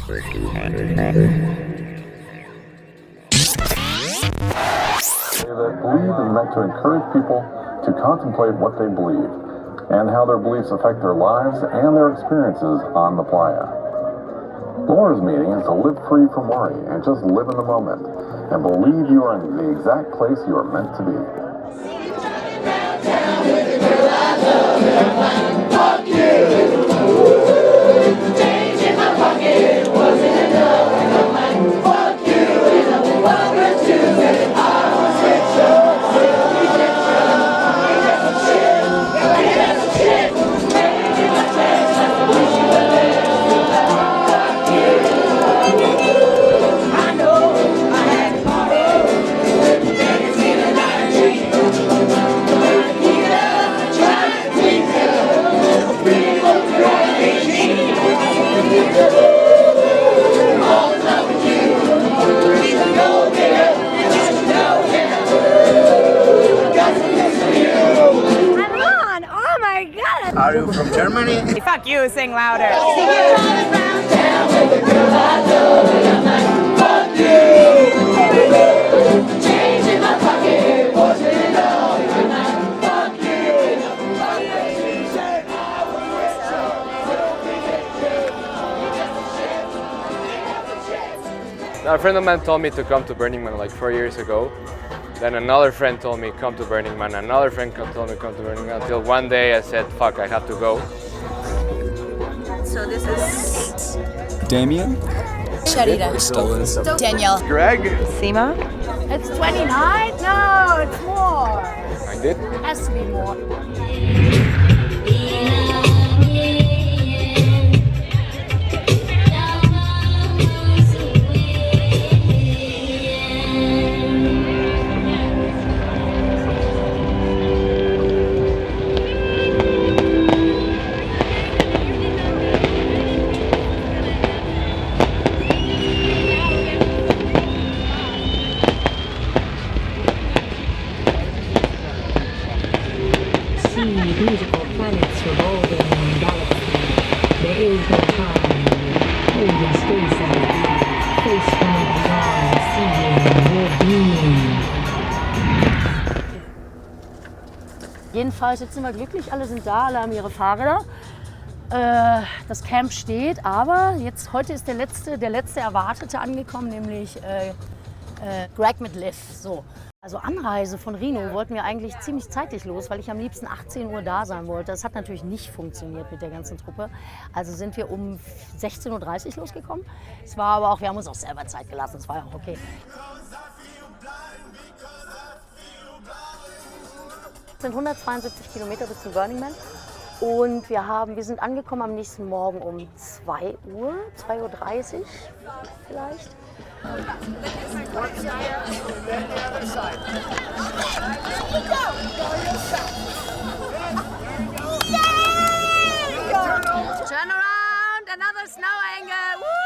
Believe is meant to encourage people to contemplate what they believe and how their beliefs affect their lives and their experiences on the playa. Laura's meaning is to live free from worry and just live in the moment and believe you are in the exact place you are meant to be. Fuck you! Change in my pocket wasn't enough. Fuck you! Welcome to I was richer. Shit. Change in my text. I wish you were there. Fuck you! I know I had tomorrow. Then it's in a night dream. Are you from Germany? Fuck you, sing louder. A friend of mine told me to come to Burning Man like 4 years ago. Then another friend told me come to Burning Man. Another friend told me come to Burning Man. Until one day I said, fuck, I have to go. So this is Damien, Sharida, Danielle, Greg. SEMA. It's 29? No, it's more. I did. It has to be more. Musical planets revolving in galaxy. There is no time. Hold your space and face from beyond, seeing your being. Jedenfalls, jetzt sind wir glücklich, alle sind da, alle haben ihre Fahrräder. Das Camp steht, aber jetzt, heute ist der letzte Erwartete angekommen, nämlich Greg mit Liv. So. Also Anreise von Reno wollten wir eigentlich ziemlich zeitig los, weil ich am liebsten 18 Uhr da sein wollte. Das hat natürlich nicht funktioniert mit der ganzen Truppe. Also sind wir um 16:30 Uhr losgekommen. Es war aber auch, wir haben uns auch selber Zeit gelassen, es war ja auch okay. Es sind 172 Kilometer bis zum Burning Man. Und wir sind angekommen am nächsten Morgen um 2 Uhr, 2:30 Uhr vielleicht. Turn around, another snow angle. Woo!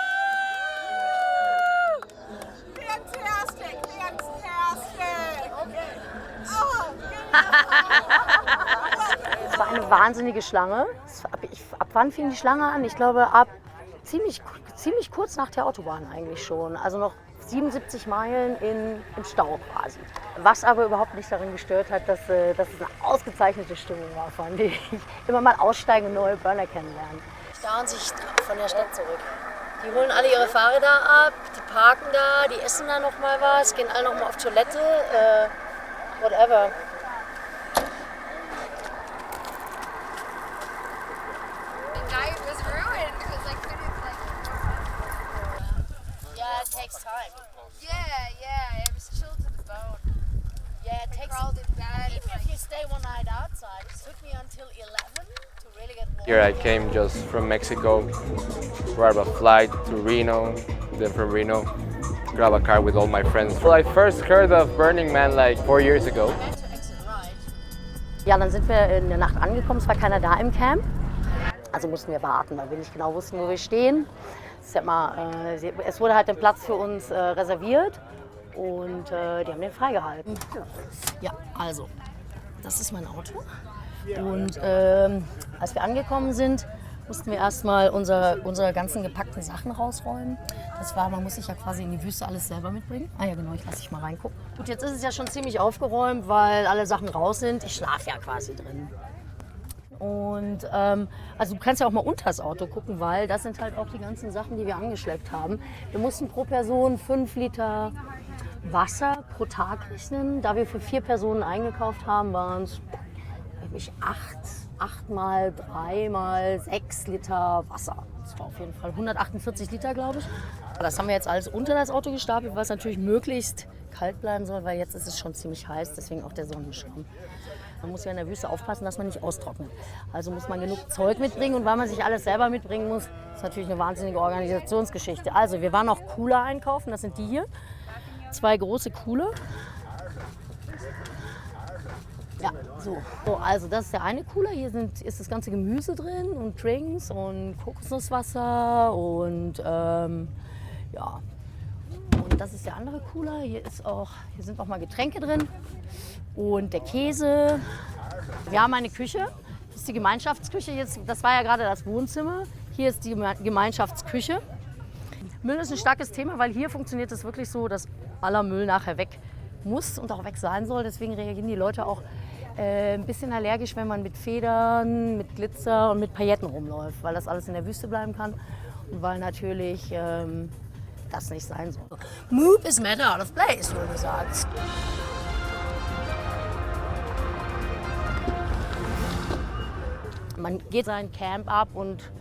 Fantastic, fantastic. Okay. Es war eine wahnsinnige Schlange. Ab wann fing die Schlange an? Ich glaube, ab ziemlich kurz nach der Autobahn eigentlich schon. Also noch 77 Meilen im Stau quasi. Was aber überhaupt nicht darin gestört hat, dass es eine ausgezeichnete Stimmung war, fand ich. Immer mal aussteigen und neue Burner kennenlernen. Stauen sich von der Stadt zurück. Die holen alle ihre Fahrräder ab, die parken da, die essen da noch mal was, gehen alle noch mal auf Toilette, whatever. It takes time. Yeah, it was chilled to the bone. Yeah, it takes. Crawled in bed. Even if you stay one night outside, it took me until 11 to really get warm. Here I came just from Mexico, grab a flight to Reno, then from Reno, grab a car with all my friends. Well, I first heard of Burning Man like 4 years ago. Ja, dann sind wir in der Nacht angekommen, es war keiner da im Camp. Also mussten wir warten, weil wir nicht genau wussten, wo wir stehen. Es wurde halt ein Platz für uns reserviert und die haben den freigehalten. Ja, also, das ist mein Auto. Und als wir angekommen sind, mussten wir erstmal unsere ganzen gepackten Sachen rausräumen. Das war, man muss sich ja quasi in die Wüste alles selber mitbringen. Ah ja genau, ich lasse dich mal reingucken. Gut, jetzt ist es ja schon ziemlich aufgeräumt, weil alle Sachen raus sind. Ich schlafe ja quasi drin. Und also du kannst ja auch mal unter das Auto gucken, weil das sind halt auch die ganzen Sachen, die wir angeschleppt haben. Wir mussten pro Person 5 Liter Wasser pro Tag rechnen. Da wir für 4 Personen eingekauft haben, waren es 8 mal 3 mal 6 Liter Wasser. Das war auf jeden Fall 148 Liter, glaube ich. Das haben wir jetzt alles unter das Auto gestapelt, was natürlich möglichst kalt bleiben soll, weil jetzt ist es schon ziemlich heiß, deswegen auch der Sonnenschirm. Man muss ja in der Wüste aufpassen, dass man nicht austrocknet. Also muss man genug Zeug mitbringen und weil man sich alles selber mitbringen muss, ist natürlich eine wahnsinnige Organisationsgeschichte. Also wir waren auch Cooler einkaufen, das sind die hier. 2 große Cooler. Ja, so. Also das ist der eine Cooler. Hier ist das ganze Gemüse drin und Drinks und Kokosnusswasser und ja. Und das ist der andere Cooler. Hier sind auch mal Getränke drin und der Käse. Wir haben eine Küche. Das ist die Gemeinschaftsküche. Das war ja gerade das Wohnzimmer. Hier ist die Gemeinschaftsküche. Müll ist ein starkes Thema, weil hier funktioniert es wirklich so, dass aller Müll nachher weg muss und auch weg sein soll. Deswegen reagieren die Leute auch ein bisschen allergisch, wenn man mit Federn, mit Glitzer und mit Pailletten rumläuft, weil das alles in der Wüste bleiben kann und weil natürlich das nicht sein soll. Move is matter out of place, wurde gesagt. Man geht sein Camp ab und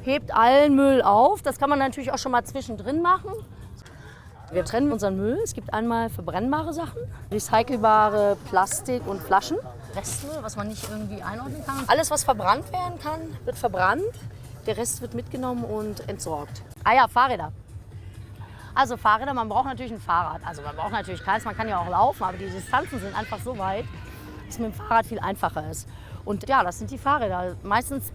hebt allen Müll auf. Das kann man natürlich auch schon mal zwischendrin machen. Wir trennen unseren Müll. Es gibt einmal verbrennbare Sachen, recycelbare Plastik und Flaschen. Restmüll, was man nicht irgendwie einordnen kann. Alles, was verbrannt werden kann, wird verbrannt. Der Rest wird mitgenommen und entsorgt. Ah ja, Fahrräder. Also Fahrräder, man braucht natürlich ein Fahrrad. Also man braucht natürlich keins, man kann ja auch laufen, aber die Distanzen sind einfach so weit, dass es mit dem Fahrrad viel einfacher ist. Und ja, das sind die Fahrräder. Meistens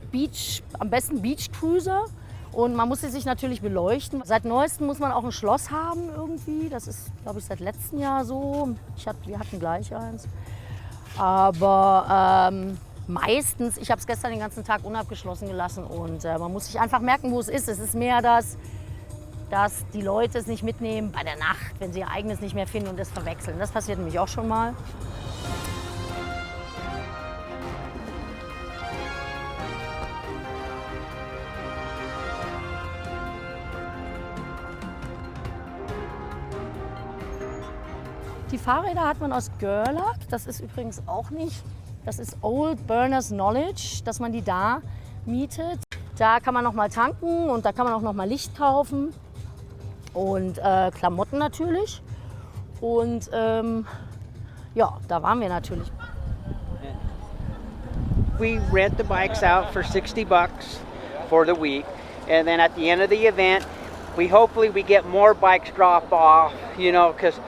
am besten Beach Cruiser. Und man muss sie sich natürlich beleuchten. Seit Neuestem muss man auch ein Schloss haben irgendwie. Das ist, glaube ich, seit letztem Jahr so. Wir hatten gleich eins. Aber meistens, ich habe es gestern den ganzen Tag unabgeschlossen gelassen. Und man muss sich einfach merken, wo es ist. Es ist mehr dass die Leute es nicht mitnehmen bei der Nacht, wenn sie ihr eigenes nicht mehr finden und es verwechseln. Das passiert nämlich auch schon mal. Die Fahrräder hat man aus Gerlach, das ist übrigens auch nicht, das ist Old Burners Knowledge, dass man die da mietet. Da kann man noch mal tanken und da kann man auch noch mal Licht kaufen und Klamotten natürlich. Und ja, da waren wir natürlich. We rent the bikes out for $60 for the week, and then at the end of the event, we get more bikes dropped off, you know, because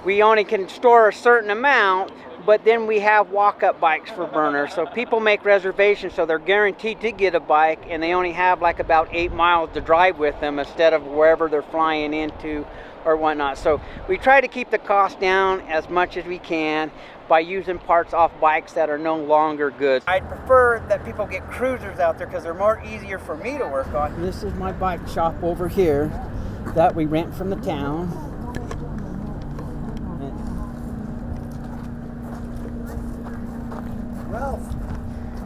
we only can store a certain amount, but then we have walk-up bikes for burners. So people make reservations, so they're guaranteed to get a bike, and they only have like about 8 miles to drive with them instead of wherever they're flying into or whatnot. So we try to keep the cost down as much as we can by using parts off bikes that are no longer good. I'd prefer that people get cruisers out there because they're more easier for me to work on. This is my bike shop over here that we rent from the town.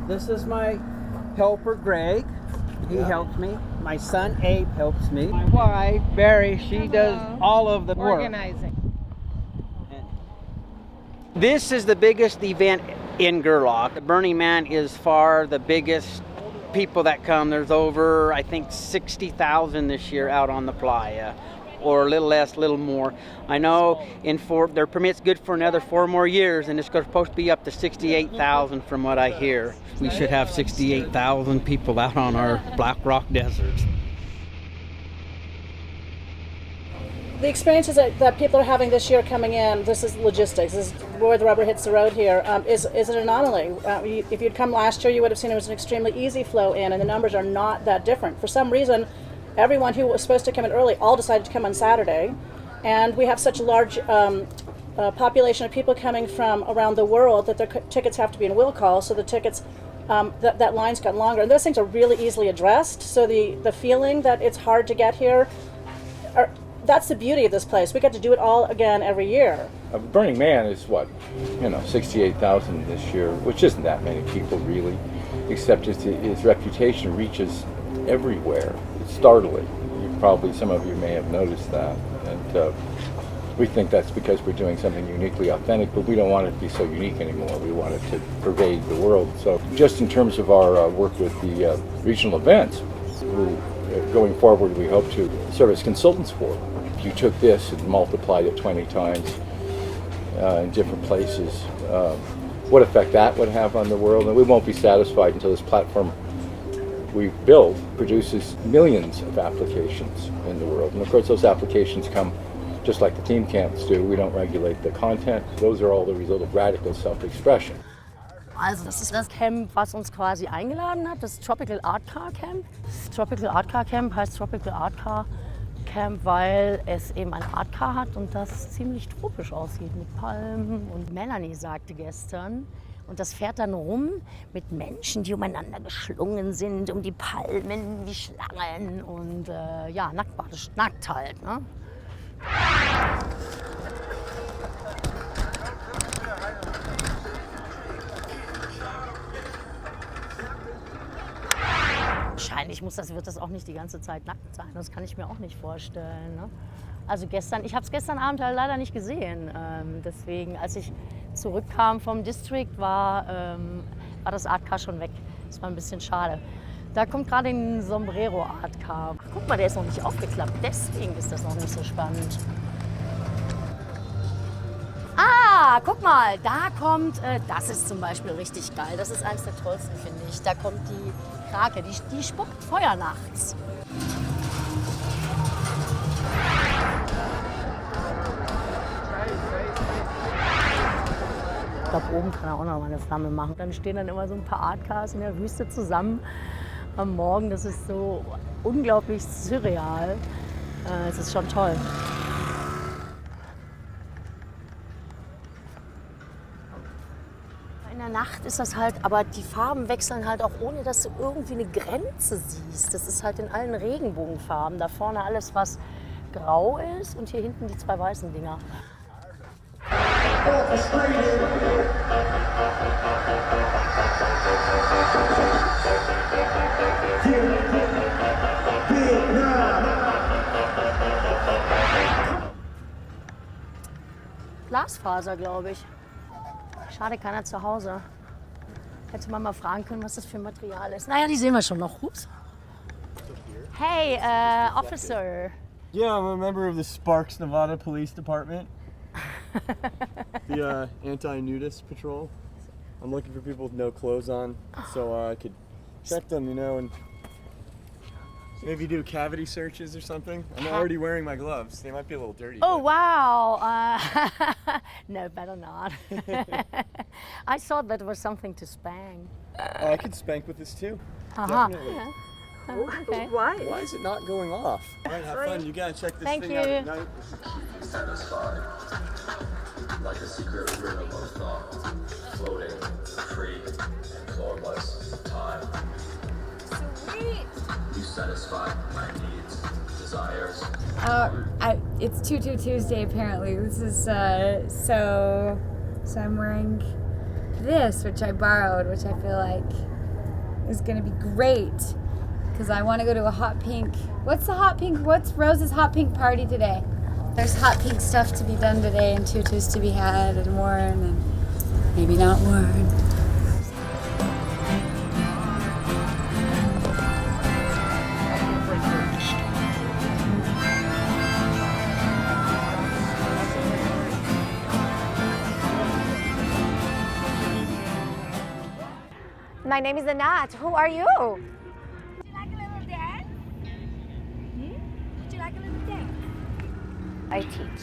This is my helper, Greg. He helps me. My son, Abe, helps me. My wife, Barry, she does all of the work. Organizing. This is the biggest event in Gerlach. The Burning Man is far the biggest people that come. There's over, I think, 60,000 this year out on the playa. Or a little less, a little more. I know their permit's good for another 4 more years, and it's supposed to be up to 68,000 from what I hear. We should have 68,000 people out on our Black Rock deserts. The experiences that people are having this year coming in, this is logistics, this is where the rubber hits the road here, is an anomaly. If you'd come last year, you would have seen it was an extremely easy flow in, and the numbers are not that different. For some reason, everyone who was supposed to come in early all decided to come on Saturday, and we have such a large population of people coming from around the world that their tickets have to be in will call, so the tickets that line's gotten longer. And those things are really easily addressed. So the feeling that it's hard to get here, that's the beauty of this place. We get to do it all again every year. Burning Man is what, 68,000 this year, which isn't that many people really, except its reputation reaches everywhere. It's startling. Some of you may have noticed that. And we think that's because we're doing something uniquely authentic, but we don't want it to be so unique anymore. We want it to pervade the world. So just in terms of our work with the regional events, going forward we hope to serve as consultants for. If you took this and multiplied it 20 times in different places, what effect that would have on the world. And we won't be satisfied until this platform we build produces millions of applications in the world. And of course those applications come just like the team camps do. We don't regulate the content. Those are all the result of radical self-expression. Also das ist das Camp, was uns quasi eingeladen hat, das Tropical Art Car Camp. Das Tropical Art Car Camp heißt Tropical Art Car Camp, weil es eben ein Art Car hat und das ziemlich tropisch aussieht mit Palmen. Und Melanie sagte gestern, und das fährt dann rum mit Menschen, die umeinander geschlungen sind, um die Palmen, wie Schlangen und ja, nackt halt. Ne? Wahrscheinlich wird das auch nicht die ganze Zeit nackt sein. Das kann ich mir auch nicht vorstellen. Ne? Also ich habe es gestern Abend halt leider nicht gesehen. Deswegen, als ich zurückkam vom District, war das Art Car schon weg. Das war ein bisschen schade. Da kommt gerade ein Sombrero Art Car. Guck mal, der ist noch nicht aufgeklappt. Deswegen ist das noch nicht so spannend. Ah, guck mal, da kommt, das ist zum Beispiel richtig geil. Das ist eines der tollsten, finde ich. Da kommt die Krake, die spuckt Feuer nachts. Ich glaube, oben kann er auch noch mal eine Flamme machen. Dann stehen dann immer so ein paar Art Cars in der Wüste zusammen am Morgen. Das ist so unglaublich surreal. Es ist schon toll. In der Nacht ist das halt, aber die Farben wechseln halt auch, ohne dass du irgendwie eine Grenze siehst. Das ist halt in allen Regenbogenfarben. Da vorne alles, was grau ist und hier hinten die zwei weißen Dinger. Glasfaser, glaube ich. Schade, keiner zu Hause. Hätte man mal fragen können, was das für Material ist. Naja, die sehen wir schon noch. Ups. Hey, officer. Yeah, I'm a member of the Sparks, Nevada Police Department. The anti-nudist patrol. I'm looking for people with no clothes on, so I could check them, and maybe do cavity searches or something. I'm already wearing my gloves. They might be a little dirty. Oh, wow. No, better not. I thought that was something to spank. Oh, I could spank with this too. Definitely. Yeah. Oh, okay. Why is it not going off? All right, have fun. You gotta check this thing out at night. Satisfied, like a secret rhythm of thought, floating, free, floorless, time. Sweet. You satisfy my needs, desires. It's Tutu Tuesday apparently. This is so I'm wearing this, which I borrowed, which I feel like is gonna be great. Because I want to go to a hot pink. What's Rose's hot pink party today? There's hot pink stuff to be done today and tutus to be had and worn and maybe not worn. My name is Anat. Who are you? I teach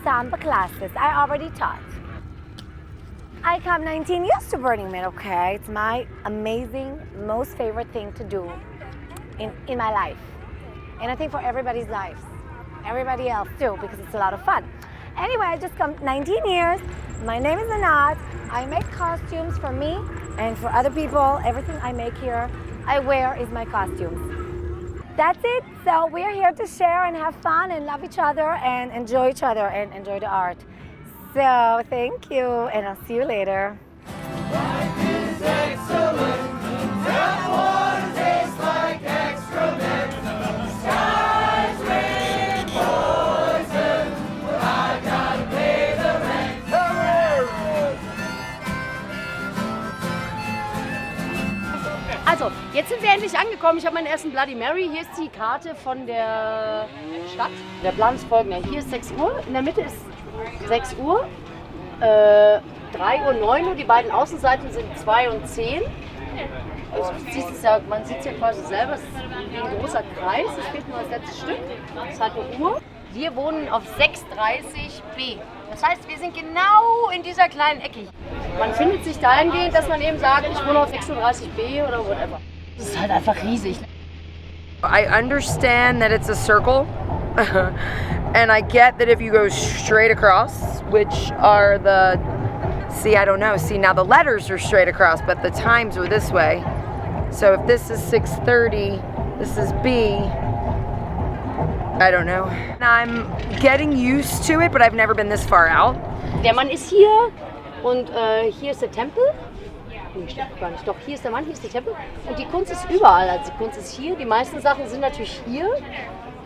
samba classes. I already taught. I come 19 years to Burning Man, okay? It's my amazing, most favorite thing to do in my life. And I think for everybody's lives. Everybody else too, because it's a lot of fun. Anyway, I just come 19 years. My name is Anat. I make costumes for me And for other people, everything I make here, I wear is my costumes. That's it. So we're here to share and have fun and love each other and enjoy each other and enjoy the art. So thank you, and I'll see you later. Life is excellent. Tap water tastes like excrement. Skies rain poison. But I gotta pay the rent. Also, jetzt sind wir endlich angekommen. Ich habe meinen ersten Bloody Mary. Hier ist die Karte von der Stadt. Der Plan ist folgender. Hier ist 6 Uhr, in der Mitte ist 6 Uhr, 3 Uhr, 9 Uhr. Die beiden Außenseiten sind 2 und 10. Also, man sieht es ja quasi selber, es ist wie ein großer Kreis. Es fehlt nur das letzte Stück. Es hat eine Uhr. Wir wohnen auf 630b. Das heißt, wir sind genau in dieser kleinen Ecke. Man findet sich dahingehend, dass man eben sagt, ich wohne auf 36b oder whatever. Das ist halt einfach riesig. I understand that it's a circle, and I get that if you go straight across, which are the, I don't know, now the letters are straight across, but the times are this way. So if this is 6:30, this is B, I don't know. I'm getting used to it, but I've never been this far out. Der Mann ist hier und hier ist der Tempel. Nee, stimmt gar nicht. Doch, hier ist der Mann, hier ist der Tempel. Und die Kunst ist überall. Also die Kunst ist hier. Die meisten Sachen sind natürlich hier,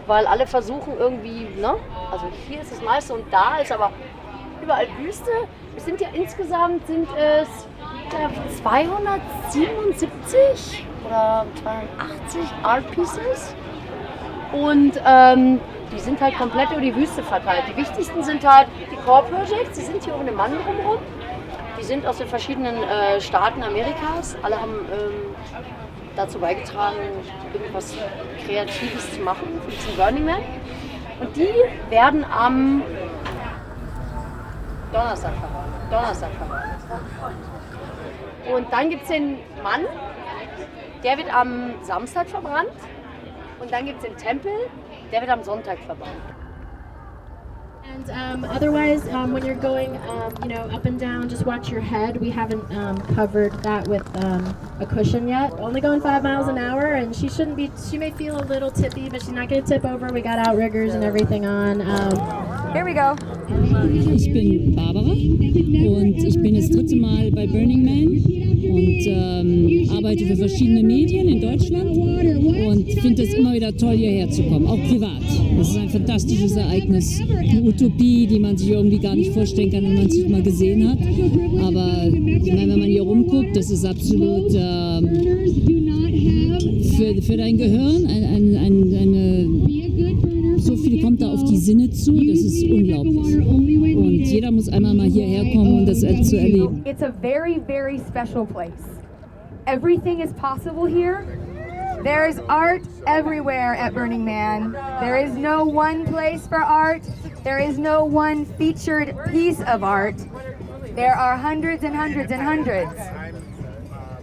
weil alle versuchen irgendwie, ne? Also hier ist das meiste und da ist aber überall Wüste. Es sind ja insgesamt 277 oder 280 Art Pieces. Und die sind halt komplett über die Wüste verteilt. Die wichtigsten sind halt die Core Projects, die sind hier um den Mann drumherum. Die sind aus den verschiedenen Staaten Amerikas. Alle haben dazu beigetragen, irgendwas Kreatives zu machen für diesen Burning-Man. Und die werden am Donnerstag verbrannt. Und dann gibt es den Mann, der wird am Samstag verbrannt. Und dann gibt es den Tempel, der wird am Sonntag verbrannt. And otherwise, when you're going, up and down, just watch your head. We haven't covered that with a cushion yet. Only going 5 miles an hour, and she may feel a little tippy, but she's not going to tip over. We got outriggers and everything on. Here we go. Ich bin Barbara und ich bin das 3. Mal bei Burning Man und arbeite für verschiedene Medien in Deutschland und finde es immer wieder toll, hierher zu kommen, auch privat. Das ist ein fantastisches Ereignis, eine Utopie, die man sich irgendwie gar nicht vorstellen kann, wenn man es nicht mal gesehen hat. Aber ich meine, wenn man hier rumguckt, das ist absolut für dein Gehirn so viel kommt da auf die Sinne zu, das ist unglaublich. Und jeder muss einmal mal hierher kommen, um das zu erleben. It's a very, very special place. Everything is possible here. There is art everywhere at Burning Man. There is no one place for art. There is no one featured piece of art. There are hundreds and hundreds and hundreds.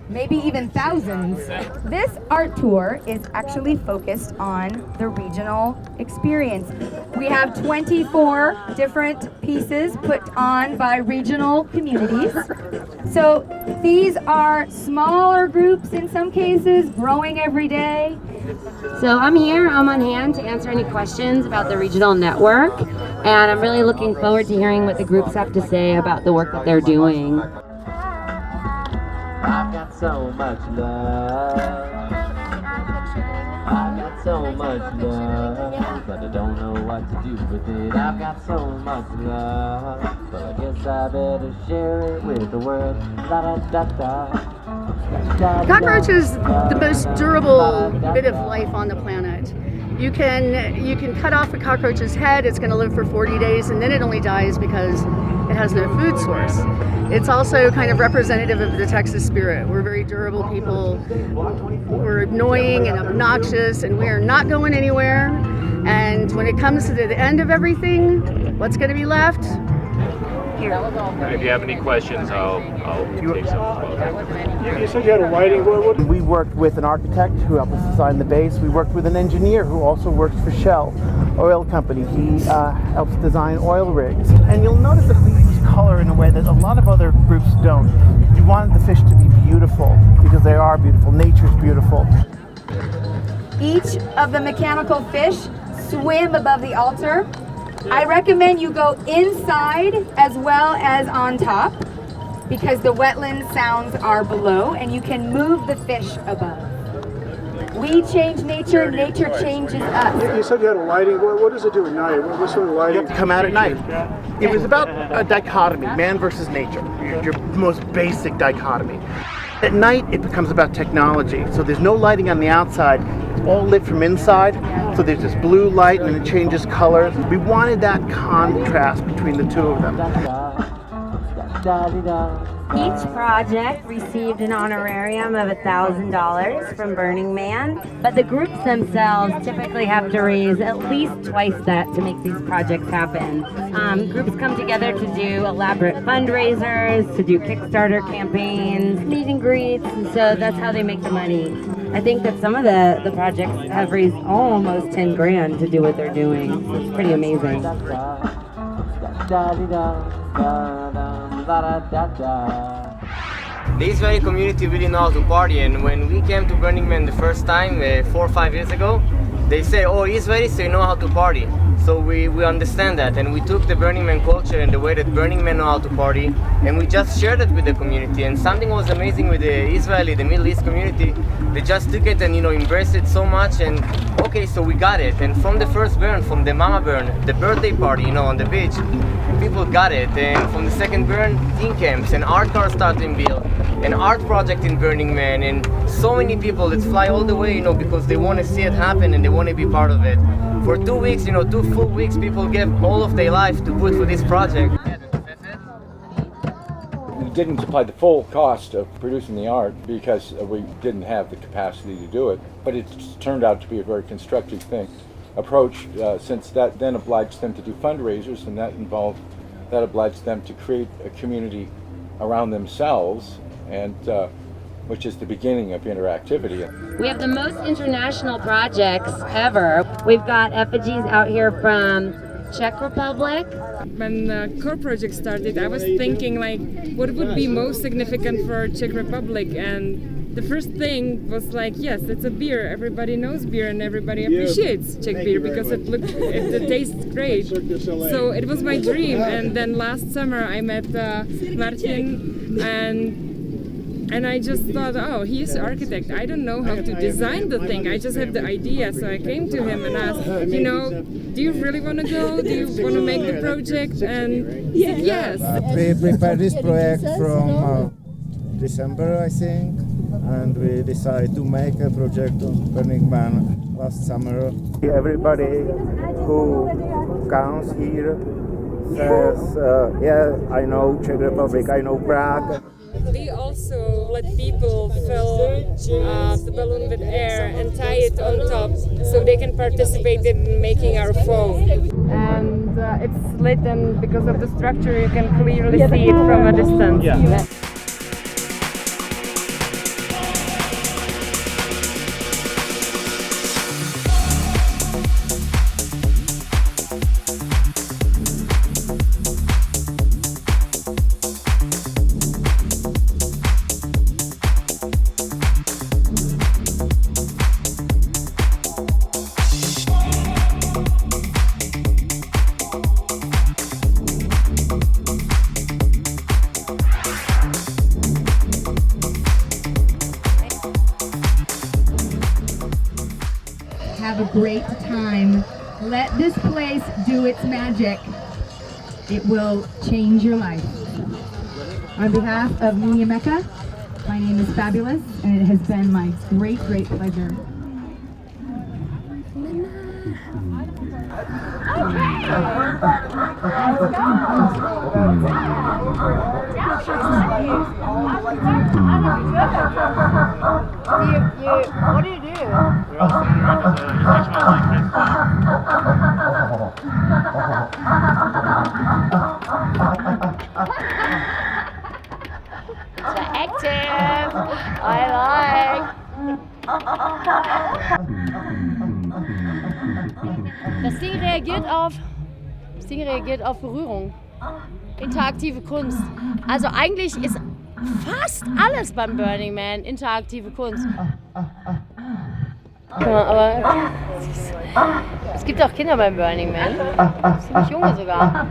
Maybe even thousands. This art tour is actually focused on the regional experience. We have 24 different pieces put on by regional communities. So these are smaller groups in some cases, growing every day. So I'm here, I'm on hand to answer any questions about the regional network, and I'm really looking forward to hearing what the groups have to say about the work that they're doing. I've got so much love. I've got so much love, but I don't know what to do with it. I've got so much love, but I guess I better share it with the world. Da da da da. Cockroach is the most durable bit of life on the planet. You can cut off a cockroach's head, it's going to live for 40 days, and then it only dies because it has no food source. It's also kind of representative of the Texas spirit. We're very durable people. We're annoying and obnoxious, and we are not going anywhere. And when it comes to the end of everything, what's going to be left? Here. If you have any questions, I'll take some as well. You said you had a lighting. We worked with an architect who helped us design the base. We worked with an engineer who also works for Shell Oil Company. He helps design oil rigs. And you'll notice that we use color in a way that a lot of other groups don't. We wanted the fish to be beautiful because they are beautiful. Nature's beautiful. Each of the mechanical fish swim above the altar. I recommend you go inside as well as on top because the wetland sounds are below and you can move the fish above. We change nature, nature changes us. You said you had a lighting. What does it do at night? What sort of lighting? You have to come out at night. It was about a dichotomy, man versus nature, your most basic dichotomy. At night, it becomes about technology. So there's no lighting on the outside. It's all lit from inside. So there's this blue light and it changes colors. We wanted that contrast between the two of them. Each project received an honorarium of $1,000 from Burning Man, but the groups themselves typically have to raise at least twice that to make these projects happen. Groups come together to do elaborate fundraisers, to do Kickstarter campaigns, meet and greets, and so that's how they make the money. I think that some of the projects have raised almost 10 grand to do what they're doing. So it's pretty amazing. The Israeli community really know how to party, and when we came to Burning Man the first time 4 or 5 years ago, they say, oh, Israelis, so you know how to party. So we understand that, and we took the Burning Man culture and the way that Burning Men know how to party, and we just shared it with the community. And something was amazing with the Israeli, the Middle East community. They just took it and embraced it so much, and okay, so we got it. And from the first burn, from the mama burn, the birthday party, on the beach, people got it. And from the second burn, teen camps and art cars started being built, an art project in Burning Man, and so many people that fly all the way, because they want to see it happen and they want to be part of it. For 2 weeks, 2 full weeks, people gave all of their life to put for this project. We didn't supply the full cost of producing the art because we didn't have the capacity to do it, but it's turned out to be a very constructive approach since that then obliged them to do fundraisers, and that obliged them to create a community around themselves, and which is the beginning of interactivity. We have the most international projects ever. We've got effigies out here from Czech Republic. When the core project started, I was thinking what would be most significant for Czech Republic, and the first thing was yes, it's a beer. Everybody knows beer and everybody appreciates Czech beer because it tastes great. So it was my dream, and then last summer I met Martin, and I just thought, oh, he's an architect. I don't know how to design the thing. I just have the idea. So I came to him and asked, do you really want to go? Do you want to make the project? And he said yes. We prepared this project from December, I think, and we decided to make a project on Burning Man last summer. Everybody who comes here says, yeah, I know Czech Republic, I know Prague. We also let people fill the balloon with air and tie it on top so they can participate in making our foam. And it's lit, and because of the structure you can clearly see it from a distance. Yeah. Have a great time. Let this place do its magic. It will change your life. On behalf of Media Mecca, my name is Fabulous, and it has been my great, great pleasure. What do you do? Active. I like. Sie reagiert auf Berührung. Interaktive Kunst. Also eigentlich ist fast alles beim Burning Man interaktive Kunst. Ja, aber es gibt auch Kinder beim Burning Man. Ziemlich junge sogar.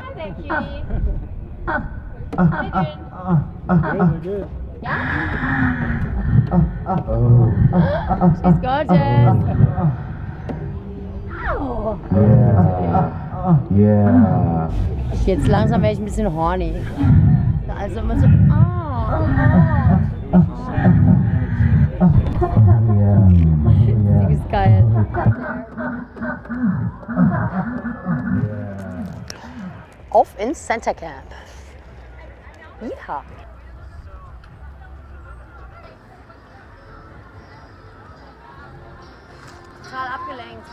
She's gorgeous. Yeah. Jetzt langsam werde ich ein bisschen horny. Also immer so. Sie ist geil. Auf ins Center Camp. Ja. Total abgelenkt.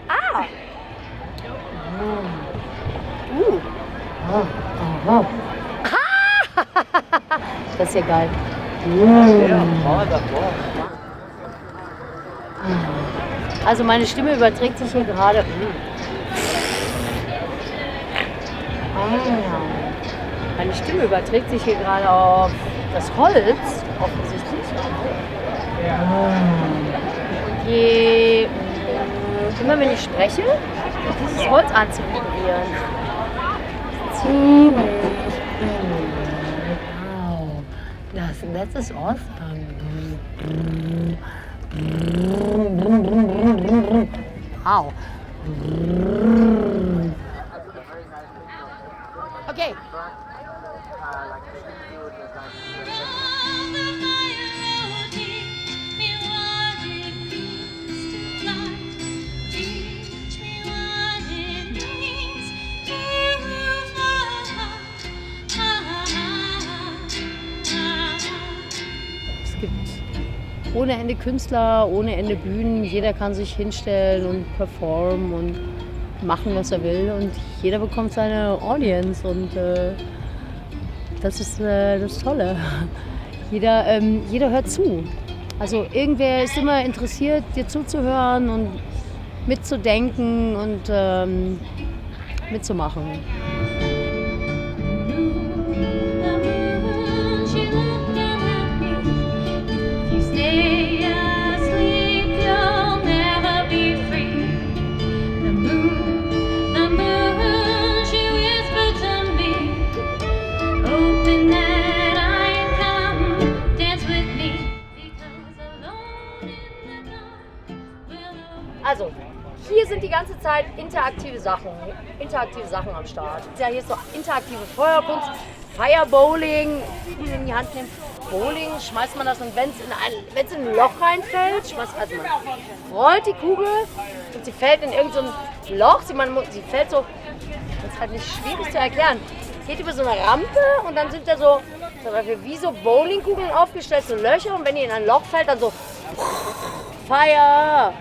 Ah! Das ist ja geil. Also meine Stimme überträgt sich hier gerade. Meine Stimme überträgt sich hier gerade auf das Holz, offensichtlich. Immer wenn ich spreche, dieses Holz anzuvibrieren. Wow, das ist awesome. Wow. Okay. Es gibt ohne Ende Künstler, ohne Ende Bühnen. Jeder kann sich hinstellen und performen und machen, was er will. Und jeder bekommt seine Audience. Und das ist das Tolle. Jeder hört zu. Also irgendwer ist immer interessiert, dir zuzuhören und mitzudenken und mitzumachen. Also, hier sind die ganze Zeit interaktive Sachen am Start. Ja, hier ist so interaktive Feuerkunst, Firebowling, Kugel in die Hand nehmen. Bowling schmeißt man das und wenn es in ein Loch reinfällt, man rollt die Kugel und sie fällt in irgendein Loch. Sie fällt so, das ist halt nicht schwierig zu erklären. Geht über so eine Rampe und dann sind da so wie so Bowlingkugeln aufgestellt, so Löcher und wenn die in ein Loch fällt, dann so Fire!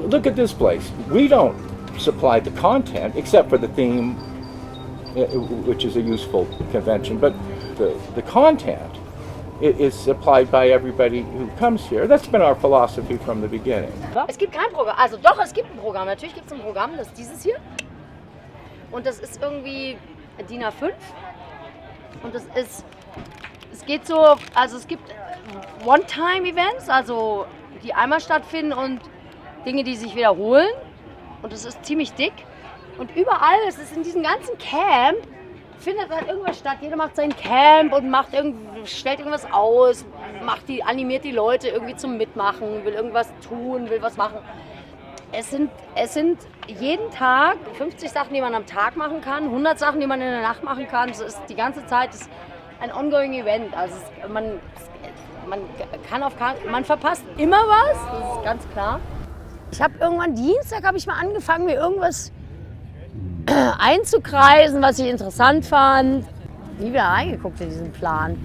Look at this place. We don't supply the content except for the theme, which is a useful convention, but the content is supplied by everybody who comes here. That's been our philosophy from the beginning. Es gibt kein Programm, also doch, es gibt ein Programm. Natürlich gibt es ein Programm, das ist dieses hier. Und das ist irgendwie DIN A5. Und es geht so, also es gibt One-Time-Events, also die einmal stattfinden und Dinge, die sich wiederholen. Und es ist ziemlich dick. Und überall, es ist in diesem ganzen Camp, findet halt irgendwas statt. Jeder macht sein Camp und stellt irgendwas aus, animiert die Leute irgendwie zum Mitmachen, will irgendwas tun, will was machen. Es sind jeden Tag 50 Sachen, die man am Tag machen kann, 100 Sachen, die man in der Nacht machen kann. Es ist die ganze Zeit ein ongoing Event. Also man verpasst immer was, das ist ganz klar. Ich habe irgendwann Dienstag mal angefangen, mir irgendwas einzukreisen, was ich interessant fand. Nie wieder reingeguckt in diesen Plan.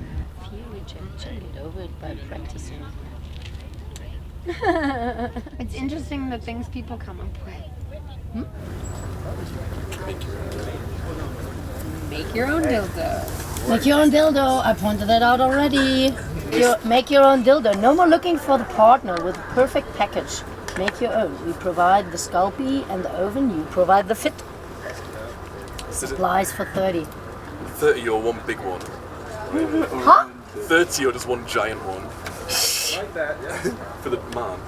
It's interesting the things people come up with. Make your own dildo. Make your own dildo. I pointed that out already. Make your own dildo. No more looking for the partner with a perfect package. Make your own. We provide the Sculpey and the oven. You provide the fit. Supplies for 30. 30 or one big one? Huh? 30 or just one giant one? Like that, yeah. For the man.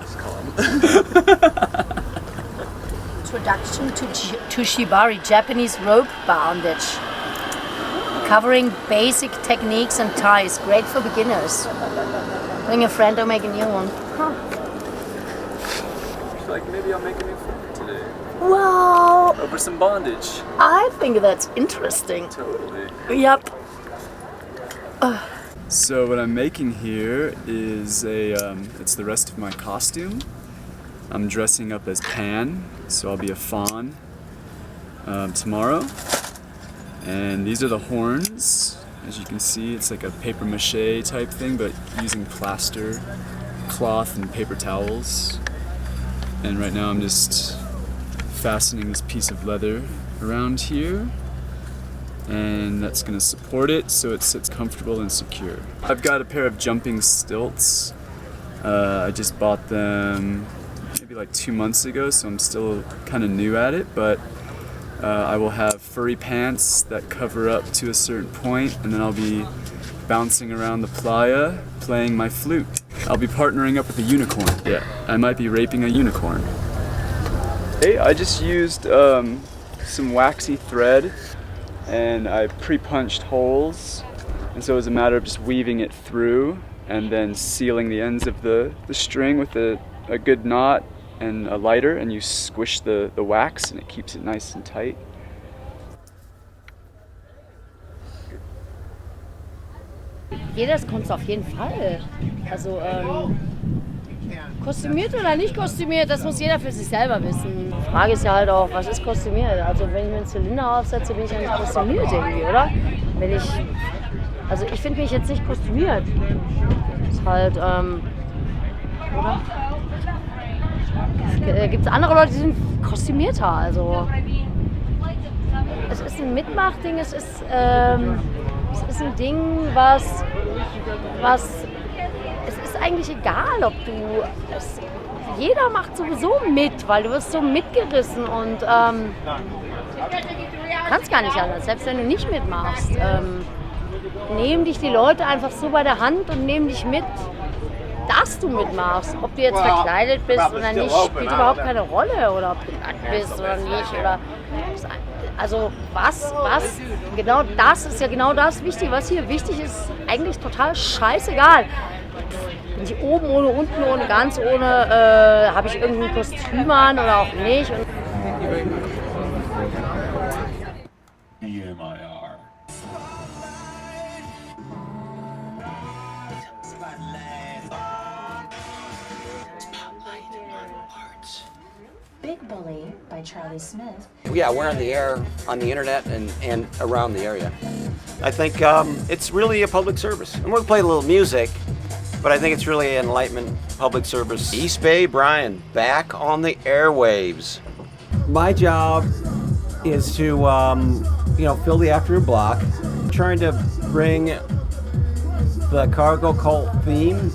Introduction to Shibari, Japanese rope bondage. Covering basic techniques and ties. Great for beginners. Bring a friend or make a new one. Huh. Like maybe I'll make a new friend today. Wow. Over some bondage. I think that's interesting. Totally. Yep. So what I'm making here is it's the rest of my costume. I'm dressing up as Pan, so I'll be a fawn tomorrow. And these are the horns. As you can see, it's like a paper mache type thing, but using plaster, cloth, and paper towels. And right now I'm just fastening this piece of leather around here, and that's going to support it so it sits comfortable and secure. I've got a pair of jumping stilts. I just bought them maybe like 2 months ago, so I'm still kind of new at it, but I will have furry pants that cover up to a certain point, and then I'll be bouncing around the playa playing my flute. I'll be partnering up with a unicorn. Yeah, I might be raping a unicorn. Hey, I just used some waxy thread and I pre-punched holes, and so it was a matter of just weaving it through and then sealing the ends of the string with a good knot and a lighter, and you squish the wax and it keeps it nice and tight. Jedes Kunst auf jeden Fall. Also kostümiert oder nicht kostümiert, das muss jeder für sich selber wissen. Die Frage ist ja halt auch, was ist kostümiert? Also wenn ich mir einen Zylinder aufsetze, bin ich ja nicht kostümiert irgendwie, oder? Also ich finde mich jetzt nicht kostümiert. Ist halt, oder? Es gibt andere Leute, die sind kostümierter, also. Es ist ein Mitmachding, es ist ein Ding, was es ist eigentlich egal, ob jeder macht sowieso mit, weil du wirst so mitgerissen und kannst gar nicht anders, selbst wenn du nicht mitmachst. Nehmen dich die Leute einfach so bei der Hand und nehmen dich mit, dass du mitmachst. Ob du jetzt verkleidet bist oder nicht, spielt überhaupt keine Rolle, oder ob du nackt bist oder nicht. Also genau das ist ja genau das Wichtige. Was hier wichtig ist, eigentlich total scheißegal. Bin ich oben ohne, unten ohne, ganz ohne, habe ich irgendein Kostüm an oder auch nicht. Big Bully by Charlie Smith. Yeah, we're on the air, on the internet, and around the area. I think it's really a public service. And we'll play a little music, but I think it's really an enlightenment public service. East Bay Brian, back on the airwaves. My job is to, fill the afternoon block, trying to bring the cargo cult theme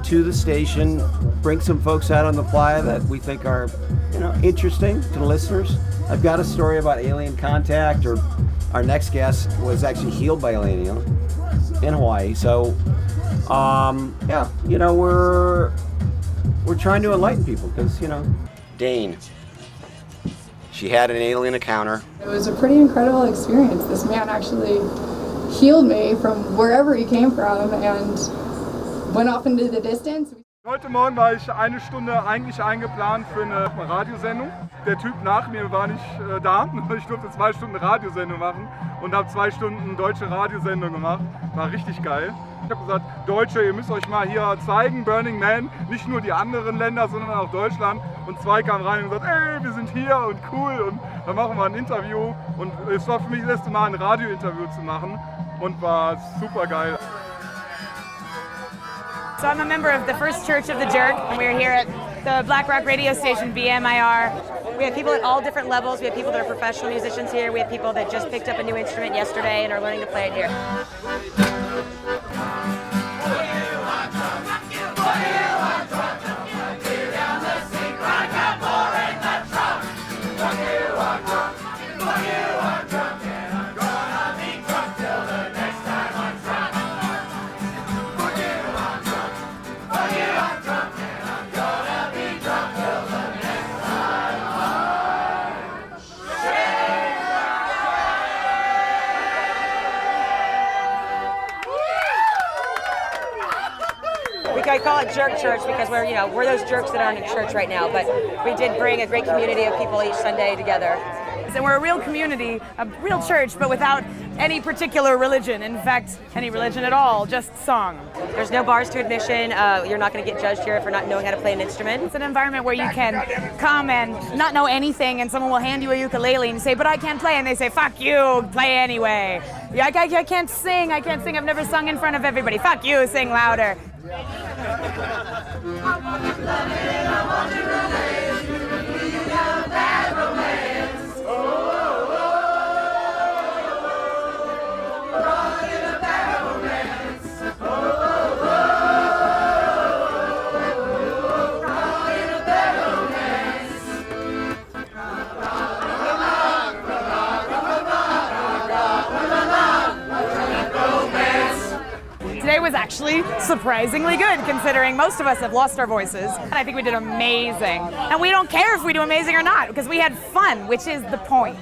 to the station, bring some folks out on the playa that we think are, interesting to the listeners. I've got a story about alien contact, or our next guest was actually healed by Elenia in Hawaii. So, yeah, you know, we're trying to enlighten people because, you know. Dane. She had an alien encounter. It was a pretty incredible experience. This man actually healed me from wherever he came from and went off into the distance. Heute Morgen war ich eine Stunde eigentlich eingeplant für eine Radiosendung. Der Typ nach mir war nicht da. Ich durfte 2 Stunden Radiosendung machen und habe 2 Stunden deutsche Radiosendung gemacht. War richtig geil. Ich habe gesagt, Deutsche, ihr müsst euch mal hier zeigen, Burning Man, nicht nur die anderen Länder, sondern auch Deutschland. Und 2 kamen rein und gesagt, ey, wir sind hier und cool und dann machen wir ein Interview. Und es war für mich das erste Mal ein Radiointerview zu machen und war super geil. So I'm a member of the First Church of the Jerk, and we're here at the Black Rock radio station, BMIR. We have people at all different levels. We have people that are professional musicians here. We have people that just picked up a new instrument yesterday and are learning to play it here. I call it Jerk Church because we're those jerks that aren't in church right now, but we did bring a great community of people each Sunday together. And we're a real community, a real church, but without any particular religion. In fact, any religion at all, just song. There's no bars to admission. You're not going to get judged here for not knowing how to play an instrument. It's an environment where you can come and not know anything, and someone will hand you a ukulele and you say, but I can't play, and they say, fuck you, play anyway. I can't sing, I've never sung in front of everybody. Fuck you, sing louder. Today was actually surprisingly good, considering most of us have lost our voices. And I think we did amazing. And we don't care if we do amazing or not, because we had fun, which is the point.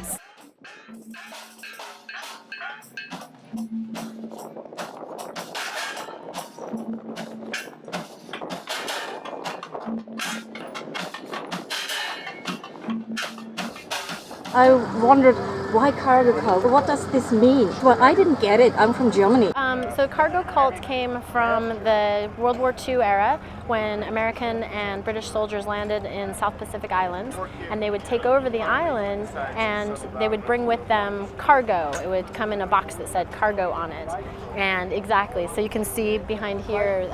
I wondered, why cargo cult? What does this mean? Well, I didn't get it. I'm from Germany. So cargo cult came from the World War II era when American and British soldiers landed in South Pacific Islands, and they would take over the island and they would bring with them cargo. It would come in a box that said cargo on it. And exactly, so you can see behind here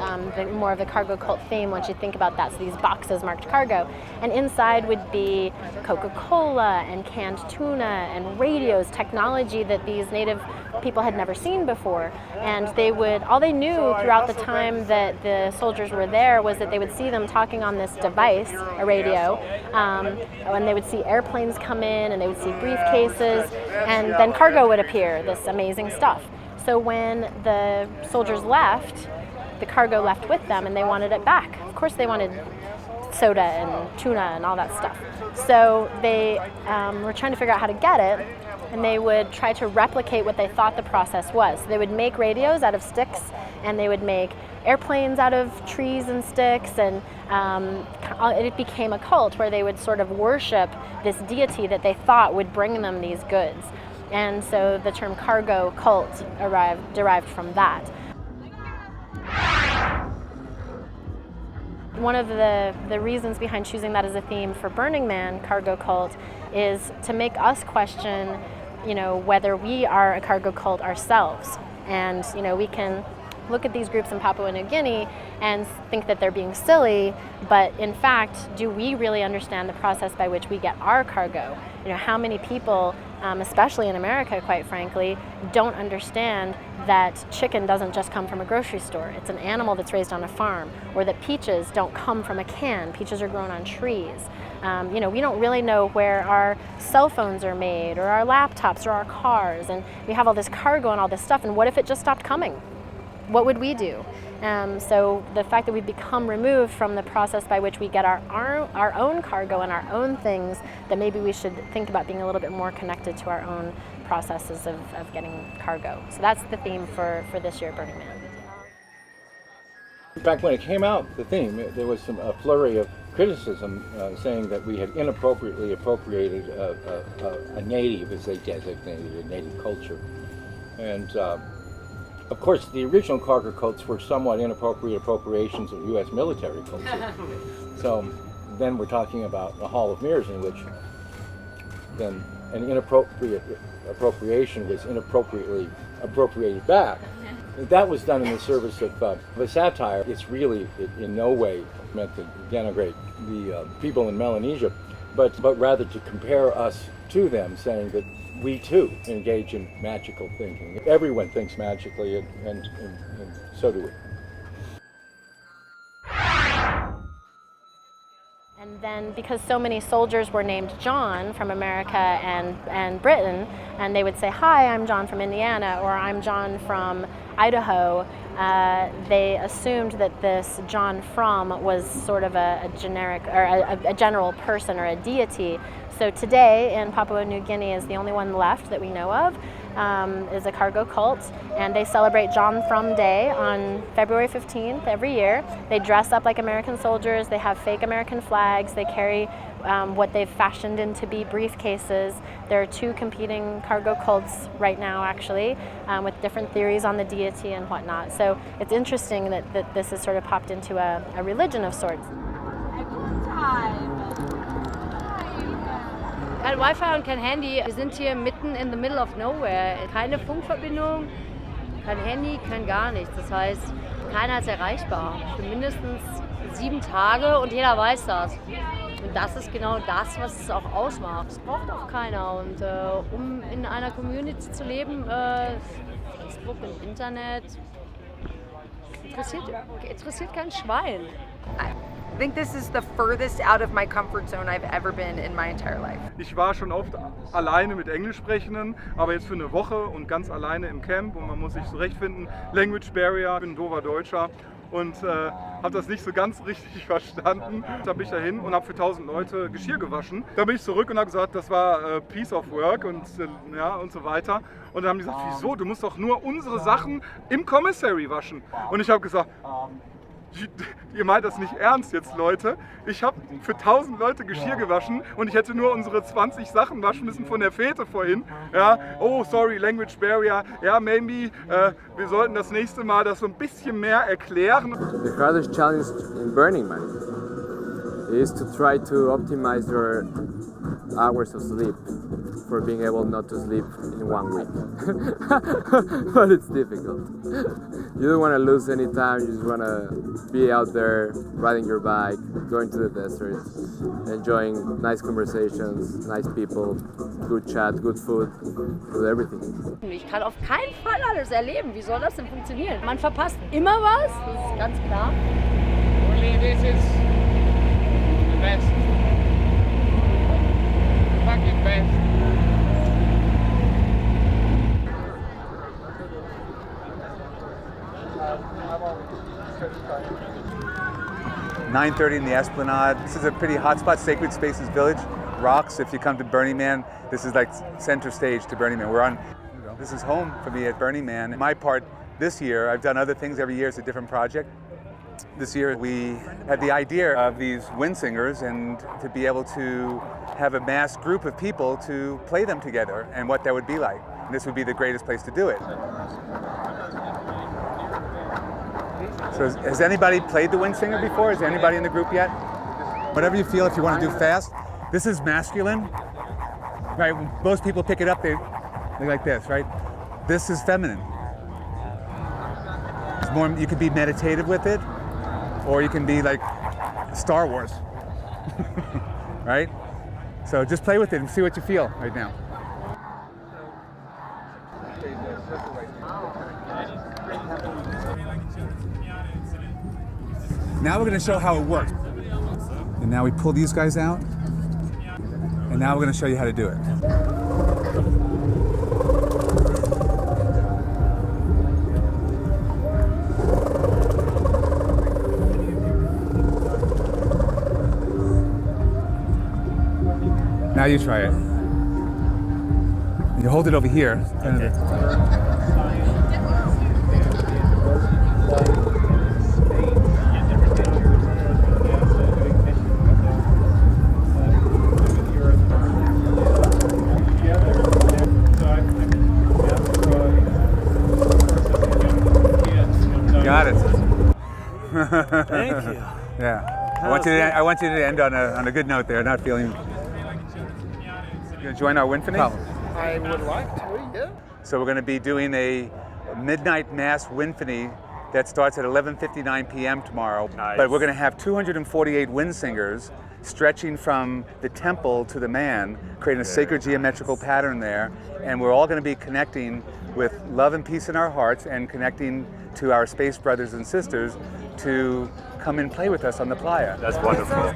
more of the cargo cult theme once you think about that. So these boxes marked cargo. And inside would be Coca-Cola and canned tuna and radios, technology that these native people had never seen before. And they would, all they knew throughout the time that the soldiers were there was that they would see them talking on this device, a radio, and they would see airplanes come in and they would see briefcases, and then cargo would appear, this amazing stuff. So when the soldiers left, the cargo left with them and they wanted it back. Of course they wanted soda and tuna and all that stuff. So they were trying to figure out how to get it, and they would try to replicate what they thought the process was. So they would make radios out of sticks, and they would make airplanes out of trees and sticks, and it became a cult where they would sort of worship this deity that they thought would bring them these goods. And so the term cargo cult derived from that. One of the reasons behind choosing that as a theme for Burning Man, cargo cult, is to make us question, whether we are a cargo cult ourselves. And, we can look at these groups in Papua New Guinea and think that they're being silly, but in fact, do we really understand the process by which we get our cargo? How many people, especially in America, quite frankly, don't understand that chicken doesn't just come from a grocery store. It's an animal that's raised on a farm, or that peaches don't come from a can. Peaches are grown on trees. You know, we don't really know where our cell phones are made or our laptops or our cars, and we have all this cargo and all this stuff, and what if it just stopped coming? What would we do? So the fact that we've become removed from the process by which we get our own cargo and our own things, that maybe we should think about being a little bit more connected to our own processes of getting cargo. So that's the theme for this year at Burning Man. In fact, when it came out, the theme, there was a flurry of criticism saying that we had inappropriately appropriated a native, as they designated, a native culture. And of course, the original cargo cults were somewhat inappropriate appropriations of U.S. military culture. So then we're talking about a Hall of Mirrors in which then an inappropriate appropriation was inappropriately appropriated back. That was done in the service of a satire. It's really in no way meant to denigrate the people in Melanesia, but rather to compare us to them, saying that we too engage in magical thinking. Everyone thinks magically, and so do we. And then because so many soldiers were named John from America and Britain, and they would say, "Hi, I'm John from Indiana," or "I'm John from Idaho," they assumed that this John from was sort of a generic, or a general person or a deity. So today in Papua New Guinea is the only one left that we know of, is a cargo cult, and they celebrate John From Day on February 15th every year. They dress up like American soldiers, they have fake American flags, they carry what they've fashioned into be briefcases. There are two competing cargo cults right now, actually, with different theories on the deity and whatnot. So it's interesting that this has sort of popped into a religion of sorts. Kein Wi-Fi und kein Handy. Wir sind hier mitten in the middle of nowhere. Keine Funkverbindung, kein Handy, kein gar nichts. Das heißt, keiner ist erreichbar. Für mindestens 7 Tage und jeder weiß das. Und das ist genau das, was es auch ausmacht. Das braucht auch keiner. Und um in einer Community zu leben, Facebook und Internet, interessiert kein Schwein. I think this is the furthest out of my comfort zone I've ever been in my entire life. Ich war schon oft alleine mit Englischsprechenden, aber jetzt für eine Woche und ganz alleine im Camp und man muss sich zurechtfinden. Language Barrier, ich bin ein doofer Deutscher und habe das nicht so ganz richtig verstanden. Da bin ich dahin und habe für 1000 Leute Geschirr gewaschen. Da bin ich zurück und habe gesagt, das war Piece of Work und ja und so weiter. Und dann haben die gesagt, wieso? Du musst doch nur unsere Sachen im Commissary waschen. Und ich habe gesagt, ihr meint das nicht ernst jetzt, Leute. Ich habe für 1000 Leute Geschirr gewaschen und ich hätte nur unsere 20 Sachen waschen müssen von der Fete vorhin. Ja, oh, sorry, Language Barrier. Ja, maybe, wir sollten das nächste Mal das so ein bisschen mehr erklären. The hardest challenge in Burning Man is to try to optimize your hours of sleep for being able not to sleep in 1 week. But it's difficult. You don't want to lose any time, you just want to be out there riding your bike, going to the desert, enjoying nice conversations, nice people, good chat, good food, good everything. Ich kann auf keinen Fall alles erleben. Wie soll das denn funktionieren? Man verpasst immer was, das ist ganz klar. Only this is the best. Fucking best. 9:30 in the Esplanade. This is a pretty hot spot, Sacred Spaces Village. Rocks, if you come to Burning Man, this is like center stage to Burning Man. This is home for me at Burning Man. My part this year, I've done other things every year, it's a different project. This year we had the idea of these wind singers and to be able to have a mass group of people to play them together and what that would be like. And this would be the greatest place to do it. So has anybody played the wind singer before? Is there anybody in the group yet? Whatever you feel, if you want to do fast. This is masculine, right? When most people pick it up, they like this, right? This is feminine. It's more, you could be meditative with it, or you can be like Star Wars, right? So just play with it and see what you feel right now. Now we're going to show how it works. And now we pull these guys out. And now we're going to show you how to do it. Now you try it. You hold it over here. Okay. Got it. Thank you. Yeah. I want you to end on a good note there, not feeling. You gonna join our Winfany? I would like to, yeah. So we're going to be doing a midnight mass Winfany that starts at 11:59 p.m. tomorrow. Nice. But we're going to have 248 wind singers stretching from the temple to the man, creating a sacred geometrical pattern there. And we're all going to be connecting with love and peace in our hearts and connecting to our space brothers and sisters to come and play with us on the playa. That's wonderful.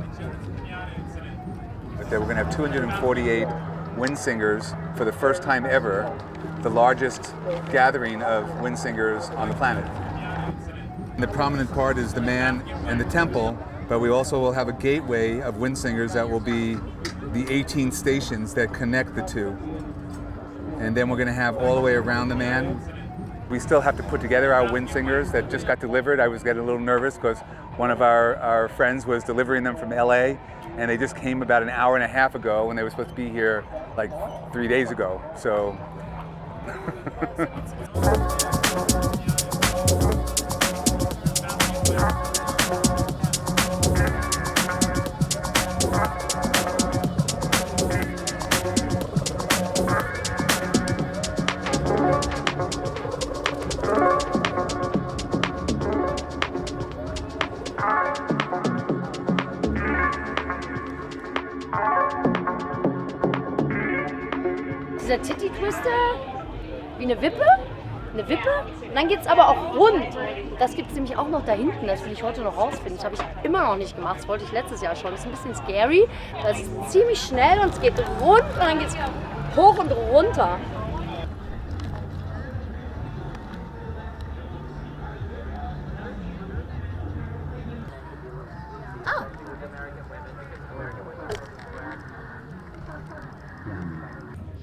We're going to have 248 wind singers for the first time ever, the largest gathering of wind singers on the planet. And the prominent part is the man and the temple, but we also will have a gateway of wind singers that will be the 18 stations that connect the two. And then we're going to have all the way around the man. We still have to put together our wind singers that just got delivered. I was getting a little nervous because one of our friends was delivering them from LA, and they just came about an hour and a half ago, and they were supposed to be here like 3 days ago. So. Dieser Titty-Twister, wie eine Wippe. Und dann geht es aber auch rund. Das gibt es nämlich auch noch da hinten, das will ich heute noch rausfinden. Das habe ich immer noch nicht gemacht, das wollte ich letztes Jahr schon. Das ist ein bisschen scary, das ist ziemlich schnell und es geht rund und dann geht es hoch und runter.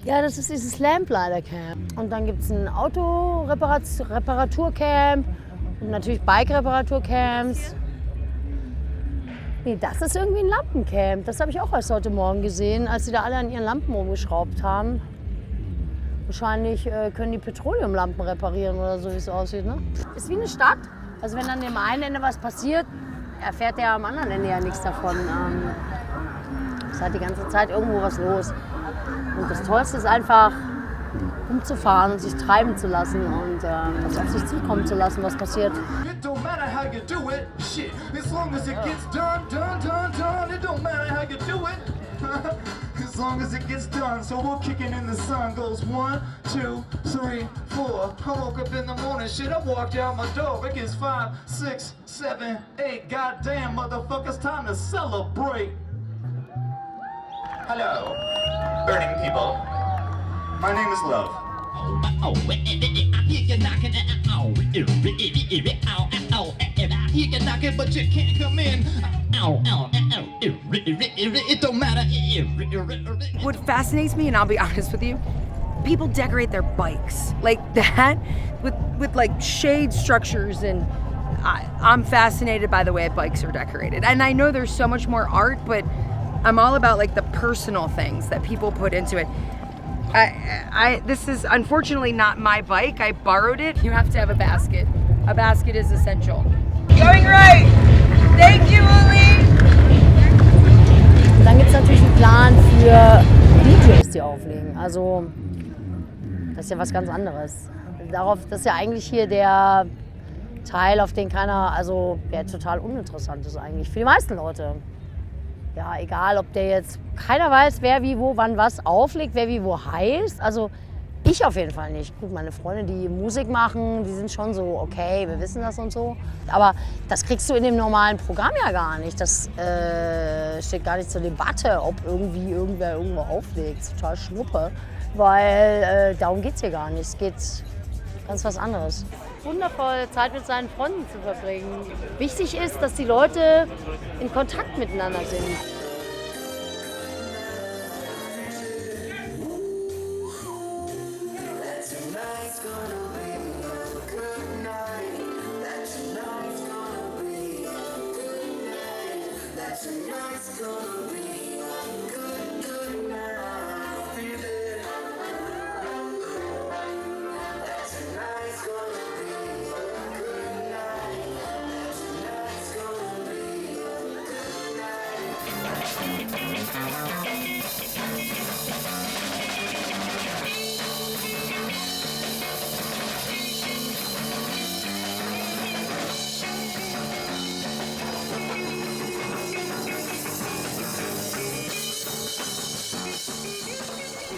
Ja, das ist dieses Lamplighter-Camp. Und dann gibt es ein Auto-Reparaturcamp und natürlich Bike-Reparaturcamps. Nee, das ist irgendwie ein Lampencamp. Das habe ich auch erst heute Morgen gesehen, als sie da alle an ihren Lampen rumgeschraubt haben. Wahrscheinlich können die Petroleumlampen reparieren oder so, wie es aussieht. Ne? Ist wie eine Stadt. Also wenn an dem einen Ende was passiert, erfährt der am anderen Ende ja nichts davon. Es hat die ganze Zeit irgendwo was los. Und das Tollste ist einfach, umzufahren und sich treiben zu lassen und das auf sich zukommen zu lassen, was passiert. As long as it gets done, so we're kicking in the sun goes 1, 2, 3, 4. I woke up in the morning, shit, I walked out my door. It gets 5, 6, 7, 8. Goddamn, motherfuckers, time to celebrate. Hello, burning people. My name is Love. I hear you knocking, hear you knocking, but you can't come in. It don't matter. What fascinates me, and I'll be honest with you, people decorate their bikes like that with like shade structures, and I'm fascinated by the way bikes are decorated. And I know there's so much more art, but I'm all about like the personal things that people put into it. This is unfortunately not my bike. I borrowed it. You have to have a basket. A basket is essential. Going right. Thank you, Uli. Und dann gibt es natürlich einen Plan für DJs, die auflegen. Also das ist ja was ganz anderes. Das ist ja eigentlich hier der Teil, auf den keiner, also der total uninteressant ist eigentlich für die meisten Leute. Ja, egal, ob der jetzt, keiner weiß, wer wie wo wann was auflegt, wer wie wo heißt. Also Ich auf jeden Fall nicht. Gut, meine Freunde, die Musik machen, die sind schon so, okay, wir wissen das und so. Aber das kriegst du in dem normalen Programm ja gar nicht. Das steht gar nicht zur Debatte, ob irgendwie irgendwer irgendwo auflegt. Total Schnuppe. Weil darum geht es hier gar nicht. Es geht ganz was anderes. Wundervoll, Zeit mit seinen Freunden zu verbringen. Wichtig ist, dass die Leute in Kontakt miteinander sind.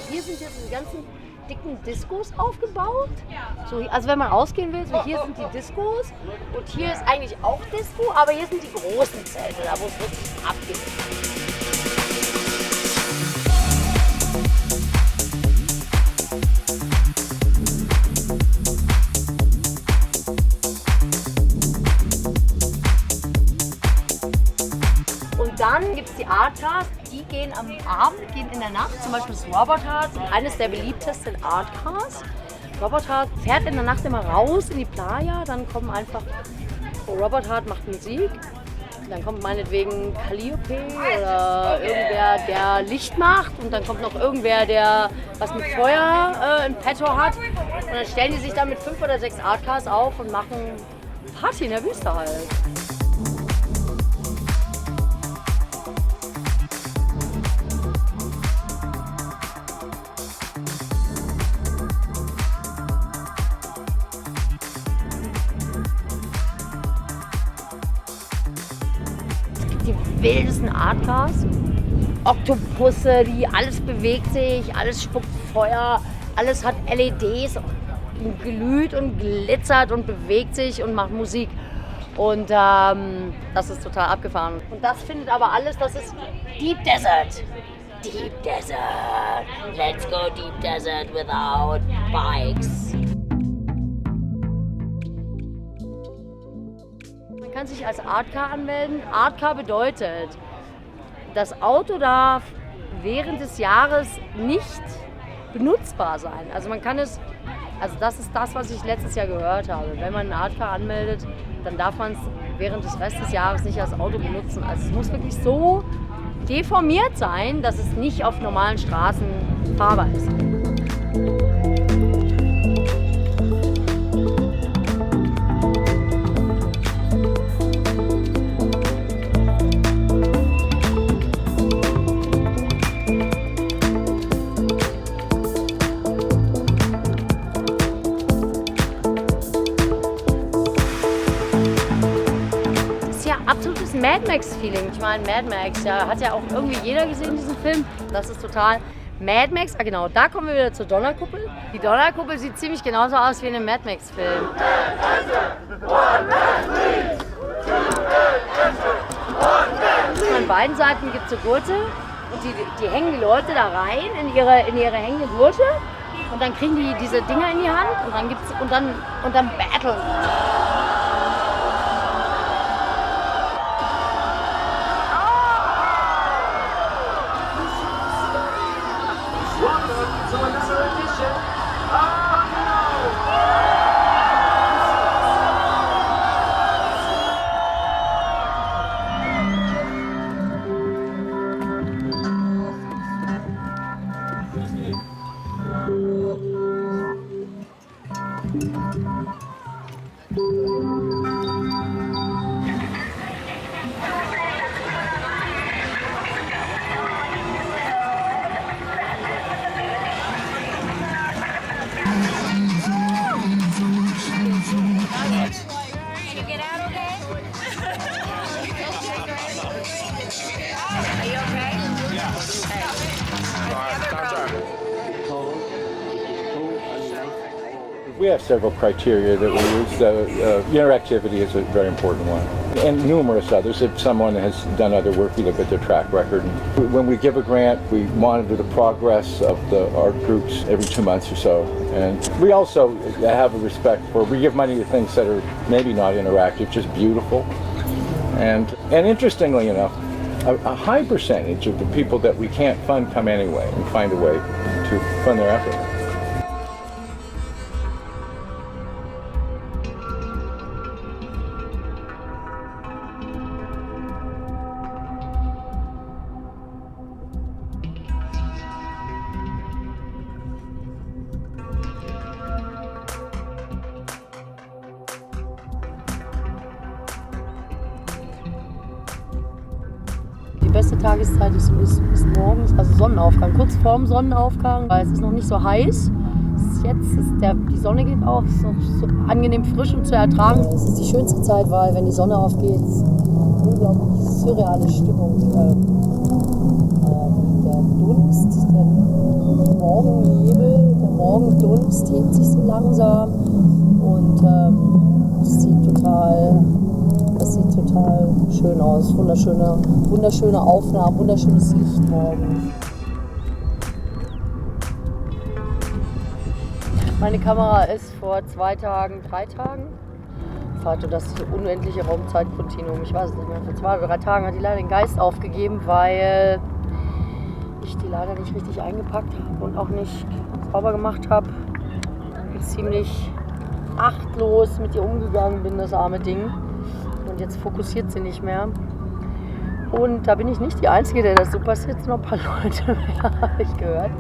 Hier sind jetzt die ganzen dicken Diskos aufgebaut. So, also wenn man ausgehen will, so hier sind die Diskos und hier ist eigentlich auch Disco, aber hier sind die großen Zelte, da wo es wirklich abgeht. Dann gibt es die Art-Cars, die gehen am Abend, gehen in der Nacht, zum Beispiel das Robert Hart, eines der beliebtesten Art-Cars. Robert Hart fährt in der Nacht immer raus in die Playa, dann kommen einfach, Robert Hart macht Musik, dann kommt meinetwegen Calliope oder irgendwer, der Licht macht und dann kommt noch irgendwer, der was mit Feuer im Petto hat und dann stellen die sich dann mit 5 oder 6 Art-Cars auf und machen Party in der Wüste halt. Wildesten Art-Cars, Oktopusse, alles bewegt sich, alles spuckt Feuer, alles hat LEDs, glüht und glitzert und bewegt sich und macht Musik. Und das ist total abgefahren. Und das findet aber alles, das ist Deep Desert. Deep Desert. Let's go Deep Desert without bikes. Man kann sich als Art-Car anmelden. Art-Car bedeutet, das Auto darf während des Jahres nicht benutzbar sein. Also man kann es, also das ist das, was ich letztes Jahr gehört habe. Wenn man ein Art-Car anmeldet, dann darf man es während des Rest des Jahres nicht als Auto benutzen. Also es muss wirklich so deformiert sein, dass es nicht auf normalen Straßen fahrbar ist. Absolutes Mad Max-Feeling. Ich meine, Mad Max, ja, hat ja auch irgendwie jeder gesehen, diesen Film. Das ist total Mad Max. Ah, genau, da kommen wir wieder zur Donnerkuppel. Die Donnerkuppel sieht ziemlich genauso aus wie in einem Mad Max-Film. An beiden Seiten gibt es so Gurte und die hängen die Leute da rein in ihre hängende Gurte und dann kriegen die diese Dinger in die Hand und dann battlen. We have several criteria that we use. Interactivity is a very important one, and numerous others. If someone has done other work, we look at their track record. When we give a grant, we monitor the progress of the art groups every 2 months or so. And we also have a respect for, we give money to things that are maybe not interactive, just beautiful. And interestingly enough, a high percentage of the people that we can't fund come anyway and find a way to fund their effort. Die beste Tageszeit ist morgens, also Sonnenaufgang, kurz vorm Sonnenaufgang, weil es ist noch nicht so heiß. Die Sonne geht auf, es ist noch so angenehm frisch und zu ertragen. Es ist die schönste Zeit, weil wenn die Sonne aufgeht, ist eine unglaublich surreale Stimmung. Der Dunst, der Morgennebel, der Morgendunst hebt sich so langsam und das sieht total schön aus. Wunderschöne Aufnahmen, wunderschönes Licht morgens. Meine Kamera ist vor 2 Tagen, 3 Tagen. Ich hatte das unendliche Raumzeitkontinuum. Ich weiß es nicht mehr. Vor 2 oder 3 Tagen hat die leider den Geist aufgegeben, weil ich die leider nicht richtig eingepackt habe und auch nicht sauber gemacht habe. Und ziemlich achtlos mit ihr umgegangen bin, das arme Ding. Und jetzt fokussiert sie nicht mehr. Und da bin ich nicht die Einzige, der das so passiert. Es sind noch ein paar Leute mehr, habe ich gehört.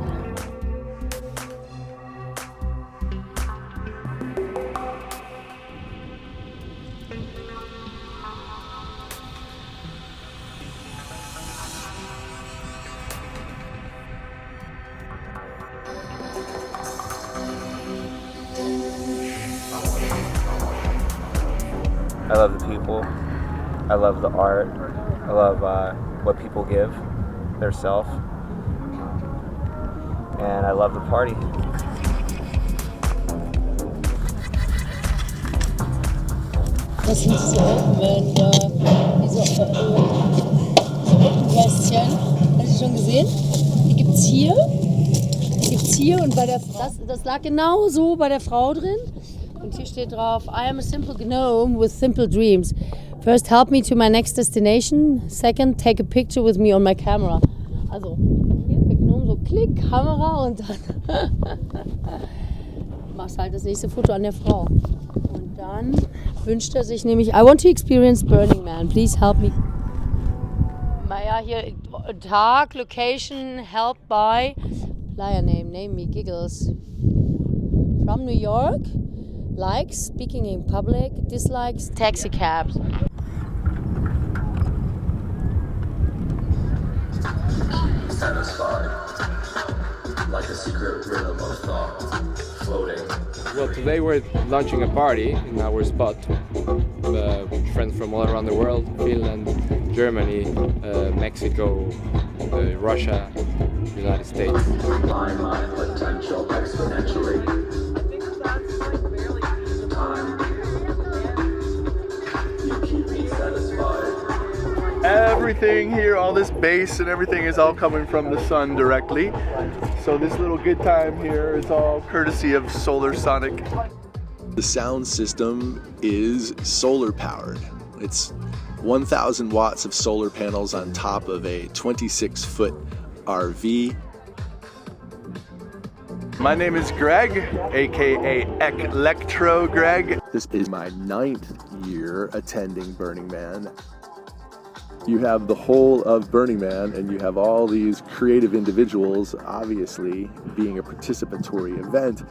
I love the people, I love the art, I love what people give, their self, and I love the party. Das sind diese Kästchen, hast du schon gesehen? Die gibt's hier und das lag genau so bei der Frau drin. Und hier steht drauf, I am a simple gnome with simple dreams. First, help me to my next destination. Second, take a picture with me on my camera. Also, hier der Gnome so klick, Kamera und dann machst halt das nächste Foto an der Frau. Und dann wünscht er sich nämlich, I want to experience Burning Man, please help me. Naja, hier Tag, Location, help by, Flyer name me, giggles. From New York. Likes speaking in public, dislikes taxi cabs. Satisfied, like a secret rhythm of thought, floating. Well, today we're launching a party in our spot. Friends from all around the world, Finland, Germany, Mexico, Russia, United States. Apply my potential exponentially. Everything here, all this bass and everything is all coming from the sun directly. So this little good time here is all courtesy of Solar Sonic. The sound system is solar powered. It's 1,000 watts of solar panels on top of a 26-foot RV. My name is Greg, aka Electro Greg. This is my 9th year attending Burning Man. You have the whole of Burning Man and you have all these creative individuals. Obviously, being a participatory event,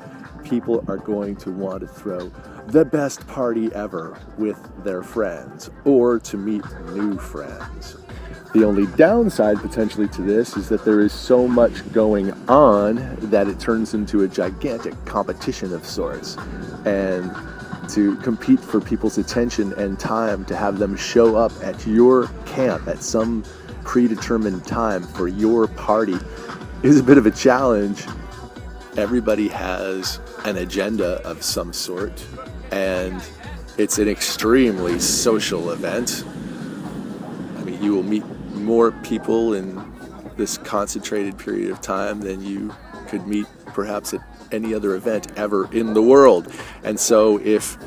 people are going to want to throw the best party ever with their friends or to meet new friends. The only downside potentially to this is that there is so much going on that it turns into a gigantic competition of sorts. And to compete for people's attention and time, to have them show up at your camp at some predetermined time for your party is a bit of a challenge. everybody has an agenda of some sort, and it's an extremely social event. I mean, you will meet more people in this concentrated period of time than you could meet perhaps at any other event ever in the world. And so if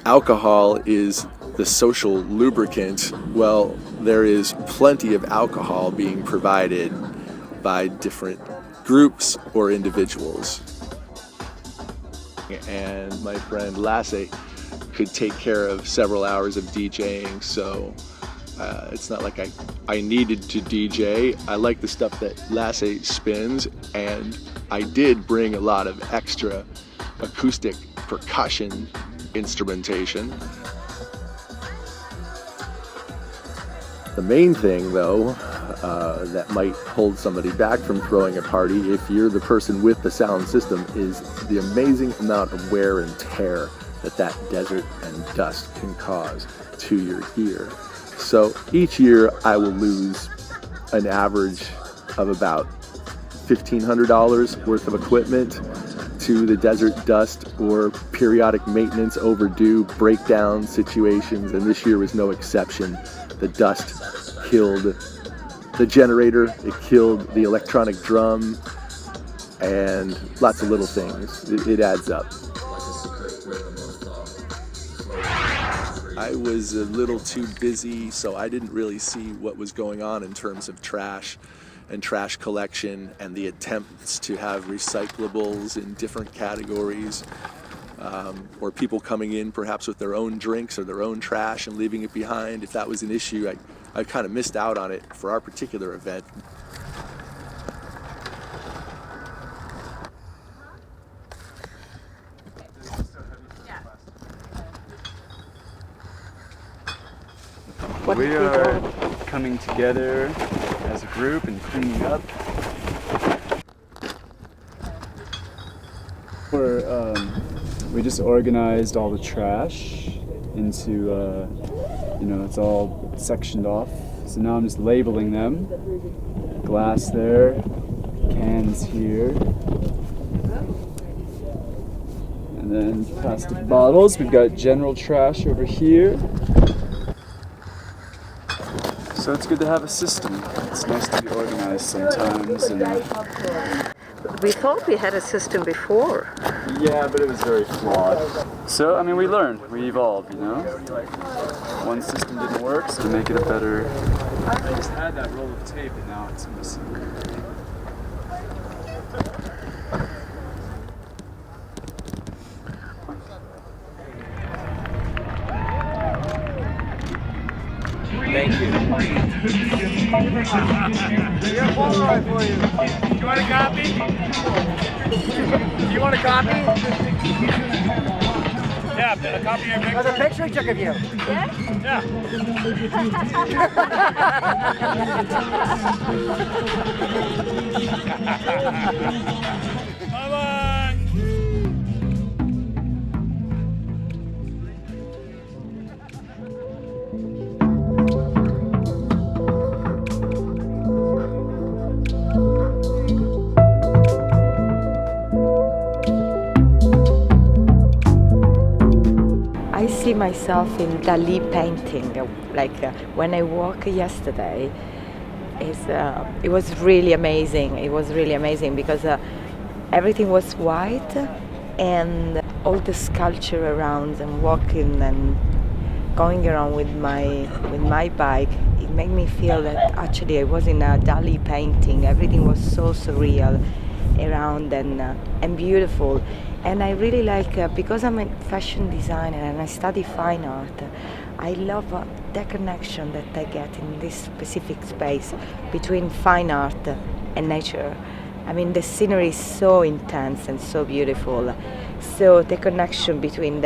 alcohol is the social lubricant, well, there is plenty of alcohol being provided by different groups or individuals. And my friend Lasse could take care of several hours of DJing, so it's not like I needed to DJ. I like the stuff that Lasse spins, and I did bring a lot of extra acoustic percussion instrumentation. The main thing, though, that might hold somebody back from throwing a party, if you're the person with the sound system, is the amazing amount of wear and tear that desert and dust can cause to your gear. So each year I will lose an average of about $1,500 worth of equipment to the desert dust or periodic maintenance, overdue, breakdown situations, and this year was no exception. The dust killed the generator, it killed the electronic drum, and lots of little things. It adds up. I was a little too busy, so I didn't really see what was going on in terms of trash and trash collection and the attempts to have recyclables in different categories, or people coming in perhaps with their own drinks or their own trash and leaving it behind. If that was an issue, I kind of missed out on it for our particular event. We are coming together as a group and cleaning up. We just organized all the trash into, it's all sectioned off. So now I'm just labeling them. Glass there, cans here. And then plastic bottles. We've got general trash over here. So it's good to have a system. It's nice to be organized sometimes. We thought we had a system before. Yeah, but it was very flawed. So, we learned, we evolved, One system didn't work, so to make it a better... I just had that roll of tape and now it's missing. Thank you. Here's Polaroid for you. You want a copy? You want a copy? Yeah, a copy of your picture. There's a picture I took of you. Yeah? Yeah. Bye-bye. I see myself in Dali painting. When I walked yesterday, it was really amazing. It was really amazing because everything was white and all the sculpture around and walking and going around with my bike. It made me feel that actually I was in a Dali painting. Everything was so surreal around and beautiful. And I really like, because I'm a fashion designer and I study fine art, I love the connection that I get in this specific space between fine art and nature. The scenery is so intense and so beautiful. So the connection between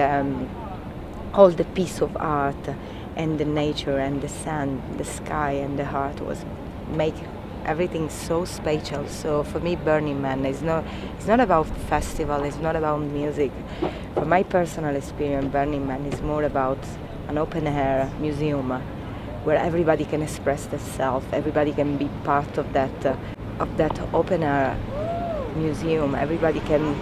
all the piece of art and the nature and the sun, the sky and the heart was make everything so spatial. So for me, Burning Man it's not about festival, it's not about music. For my personal experience, Burning Man is more about an open air museum where everybody can express themselves, everybody can be part of that open air museum. Everybody can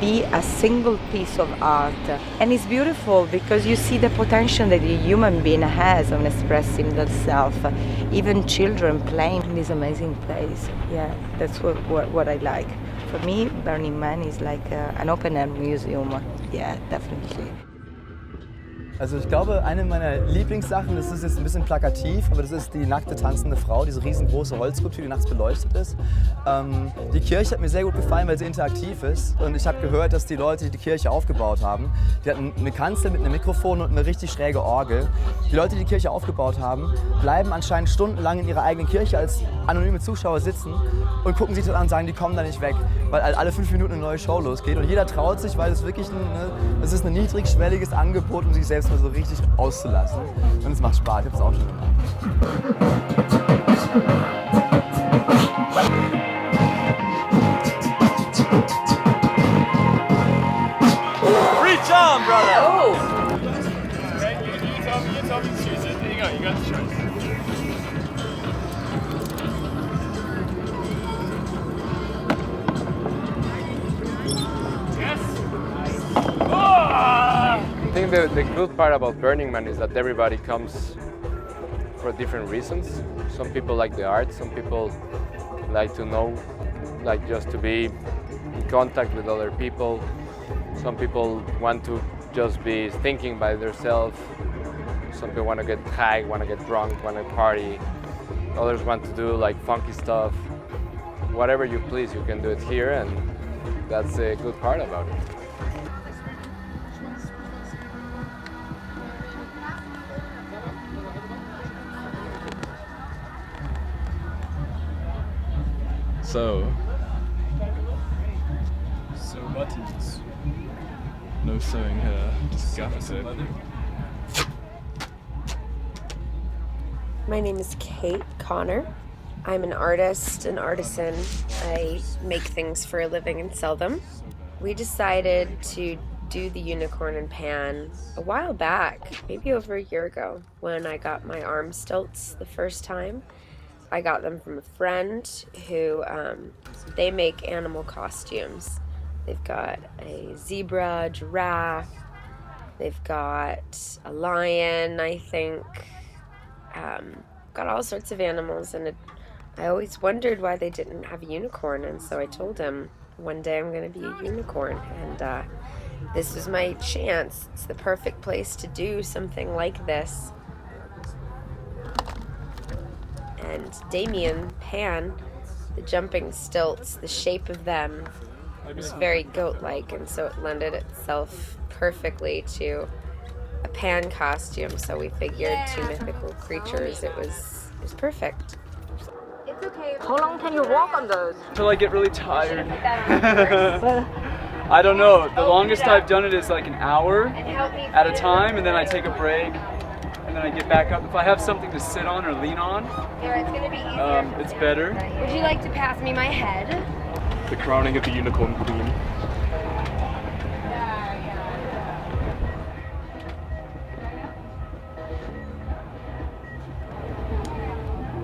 be a single piece of art. And it's beautiful because you see the potential that a human being has of expressing themselves. Even children playing in this amazing place. Yeah, that's what I like. For me, Burning Man is like an open-air museum. Yeah, definitely. Also ich glaube, eine meiner Lieblingssachen, das ist jetzt ein bisschen plakativ, aber das ist die nackte tanzende Frau, diese riesengroße Holzskulptur, die nachts beleuchtet ist. Die Kirche hat mir sehr gut gefallen, weil sie interaktiv ist. Und ich habe gehört, dass die Leute, die die Kirche aufgebaut haben, die hatten eine Kanzel mit einem Mikrofon und eine richtig schräge Orgel. Die Leute, die die Kirche aufgebaut haben, bleiben anscheinend stundenlang in ihrer eigenen Kirche als anonyme Zuschauer sitzen und gucken sich das an und sagen, die kommen da nicht weg, weil alle 5 Minuten eine neue Show losgeht. Und jeder traut sich, weil es wirklich es ist ein niedrigschwelliges Angebot, um sich selbst mal so richtig auszulassen. Und es macht Spaß, ich habe es auch schon gemacht. Reach on, brother! Oh! You tell me to choose it. There you go, you got the choice. I think the good part about Burning Man is that everybody comes for different reasons. Some people like the art, some people like to know, like just to be in contact with other people. Some people want to just be thinking by themselves. Some people want to get high, want to get drunk, want to party. Others want to do like funky stuff. Whatever you please, you can do it here, and that's a good part about it. So buttons. No sewing here, just gaffer tape. My name is Kate Connor. I'm an artist, an artisan. I make things for a living and sell them. We decided to do the unicorn and pan a while back, maybe over a year ago, when I got my arm stilts the first time. I got them from a friend who, they make animal costumes. They've got a zebra, giraffe, they've got a lion, I think, got all sorts of animals, and I always wondered why they didn't have a unicorn, and so I told him, one day I'm going to be a unicorn, and this was my chance. It's the perfect place to do something like this. And Damien, Pan, the jumping stilts, the shape of them was very goat-like, and so it lended itself perfectly to a Pan costume, so we figured two mythical creatures. It was perfect. It's okay. How long can you walk on those? Until I get really tired. I don't know. The longest I've done it is like an hour at a time, and then I take a break, and then I get back up. If I have something to sit on or lean on, it's better. Would you like to pass me my head? The crowning of the unicorn queen.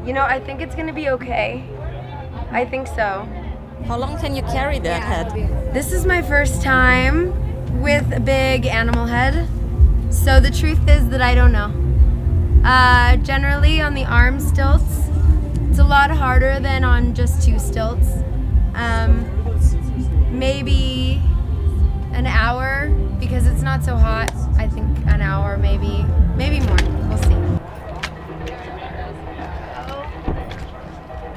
You know, I think it's gonna be okay. I think so. How long can you carry that head? This is my first time with a big animal head, so the truth is that I don't know. Generally on the arm stilts, it's a lot harder than on just two stilts. Maybe an hour, because it's not so hot. I think an hour, maybe more. We'll see.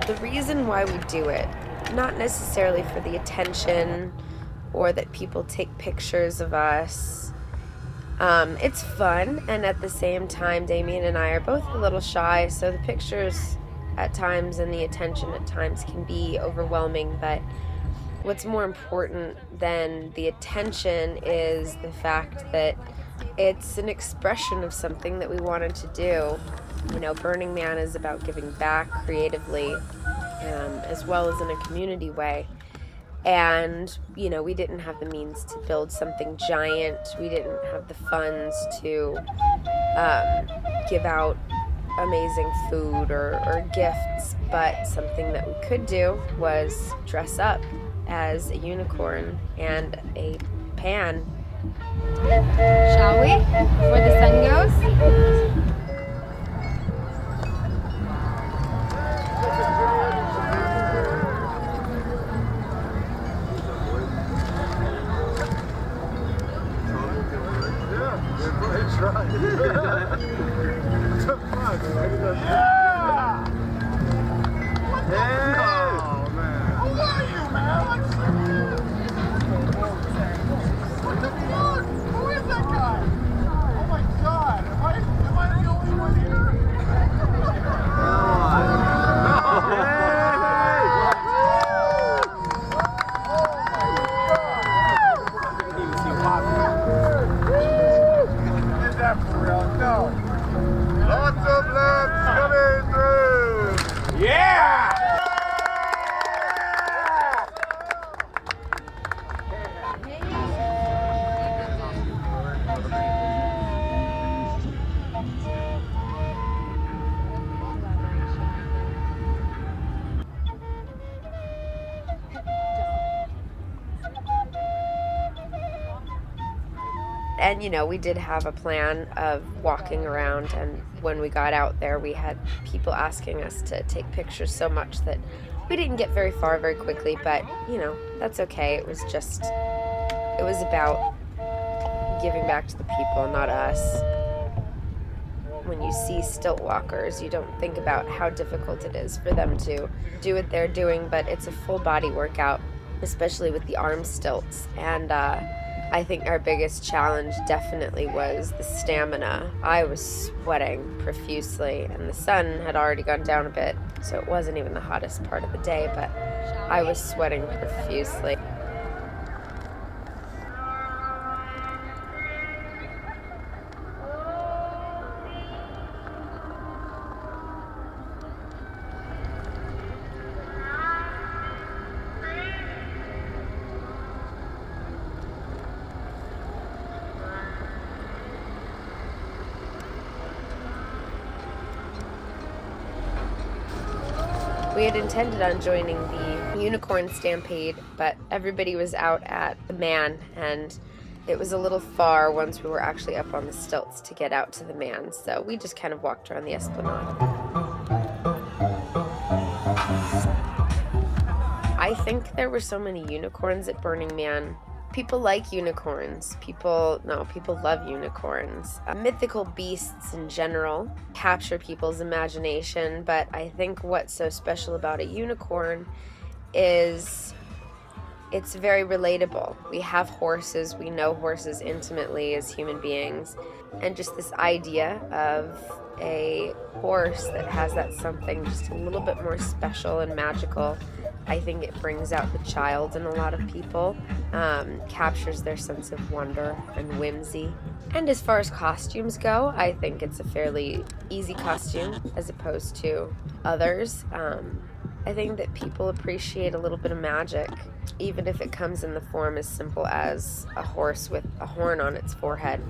The reason why we do it, not necessarily for the attention or that people take pictures of us. It's fun, and at the same time, Damien and I are both a little shy, so the pictures at times and the attention at times can be overwhelming, but what's more important than the attention is the fact that it's an expression of something that we wanted to do. You know, Burning Man is about giving back creatively, as well as in a community way. And, you know, we didn't have the means to build something giant. We didn't have the funds to give out amazing food or gifts, but something that we could do was dress up as a unicorn and a pan. Shall we? Before the sun goes? And, you know, we did have a plan of walking around, and when we got out there, we had people asking us to take pictures so much that we didn't get very far very quickly, but, you know, that's okay. It was about giving back to the people, not us. When you see stilt walkers, you don't think about how difficult it is for them to do what they're doing, but it's a full body workout, especially with the arm stilts. And I think our biggest challenge definitely was the stamina. I was sweating profusely, and the sun had already gone down a bit, so it wasn't even the hottest part of the day, but I was sweating profusely. We had intended on joining the unicorn stampede, but everybody was out at the man, and it was a little far once we were actually up on the stilts to get out to the man, so we just kind of walked around the esplanade. I think there were so many unicorns at Burning Man. People like unicorns. People love unicorns. Mythical beasts in general capture people's imagination, but I think what's so special about a unicorn is it's very relatable. We have horses, we know horses intimately as human beings, and just this idea of a horse that has that something just a little bit more special and magical, I think it brings out the child in a lot of people, captures their sense of wonder and whimsy. And as far as costumes go, I think it's a fairly easy costume as opposed to others. I think that people appreciate a little bit of magic, even if it comes in the form as simple as a horse with a horn on its forehead.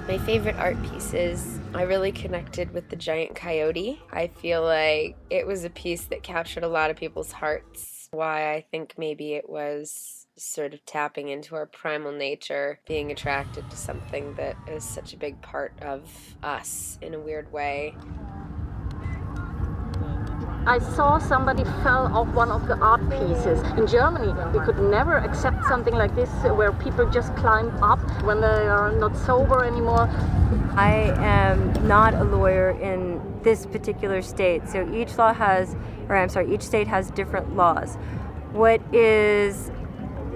My favorite art pieces, I really connected with the giant coyote. I feel like it was a piece that captured a lot of people's hearts. Why I think maybe it was sort of tapping into our primal nature, being attracted to something that is such a big part of us in a weird way. I saw somebody fell off one of the art pieces. In Germany, we could never accept something like this where people just climb up when they are not sober anymore. I am not a lawyer in this particular state, so each state has different laws. What is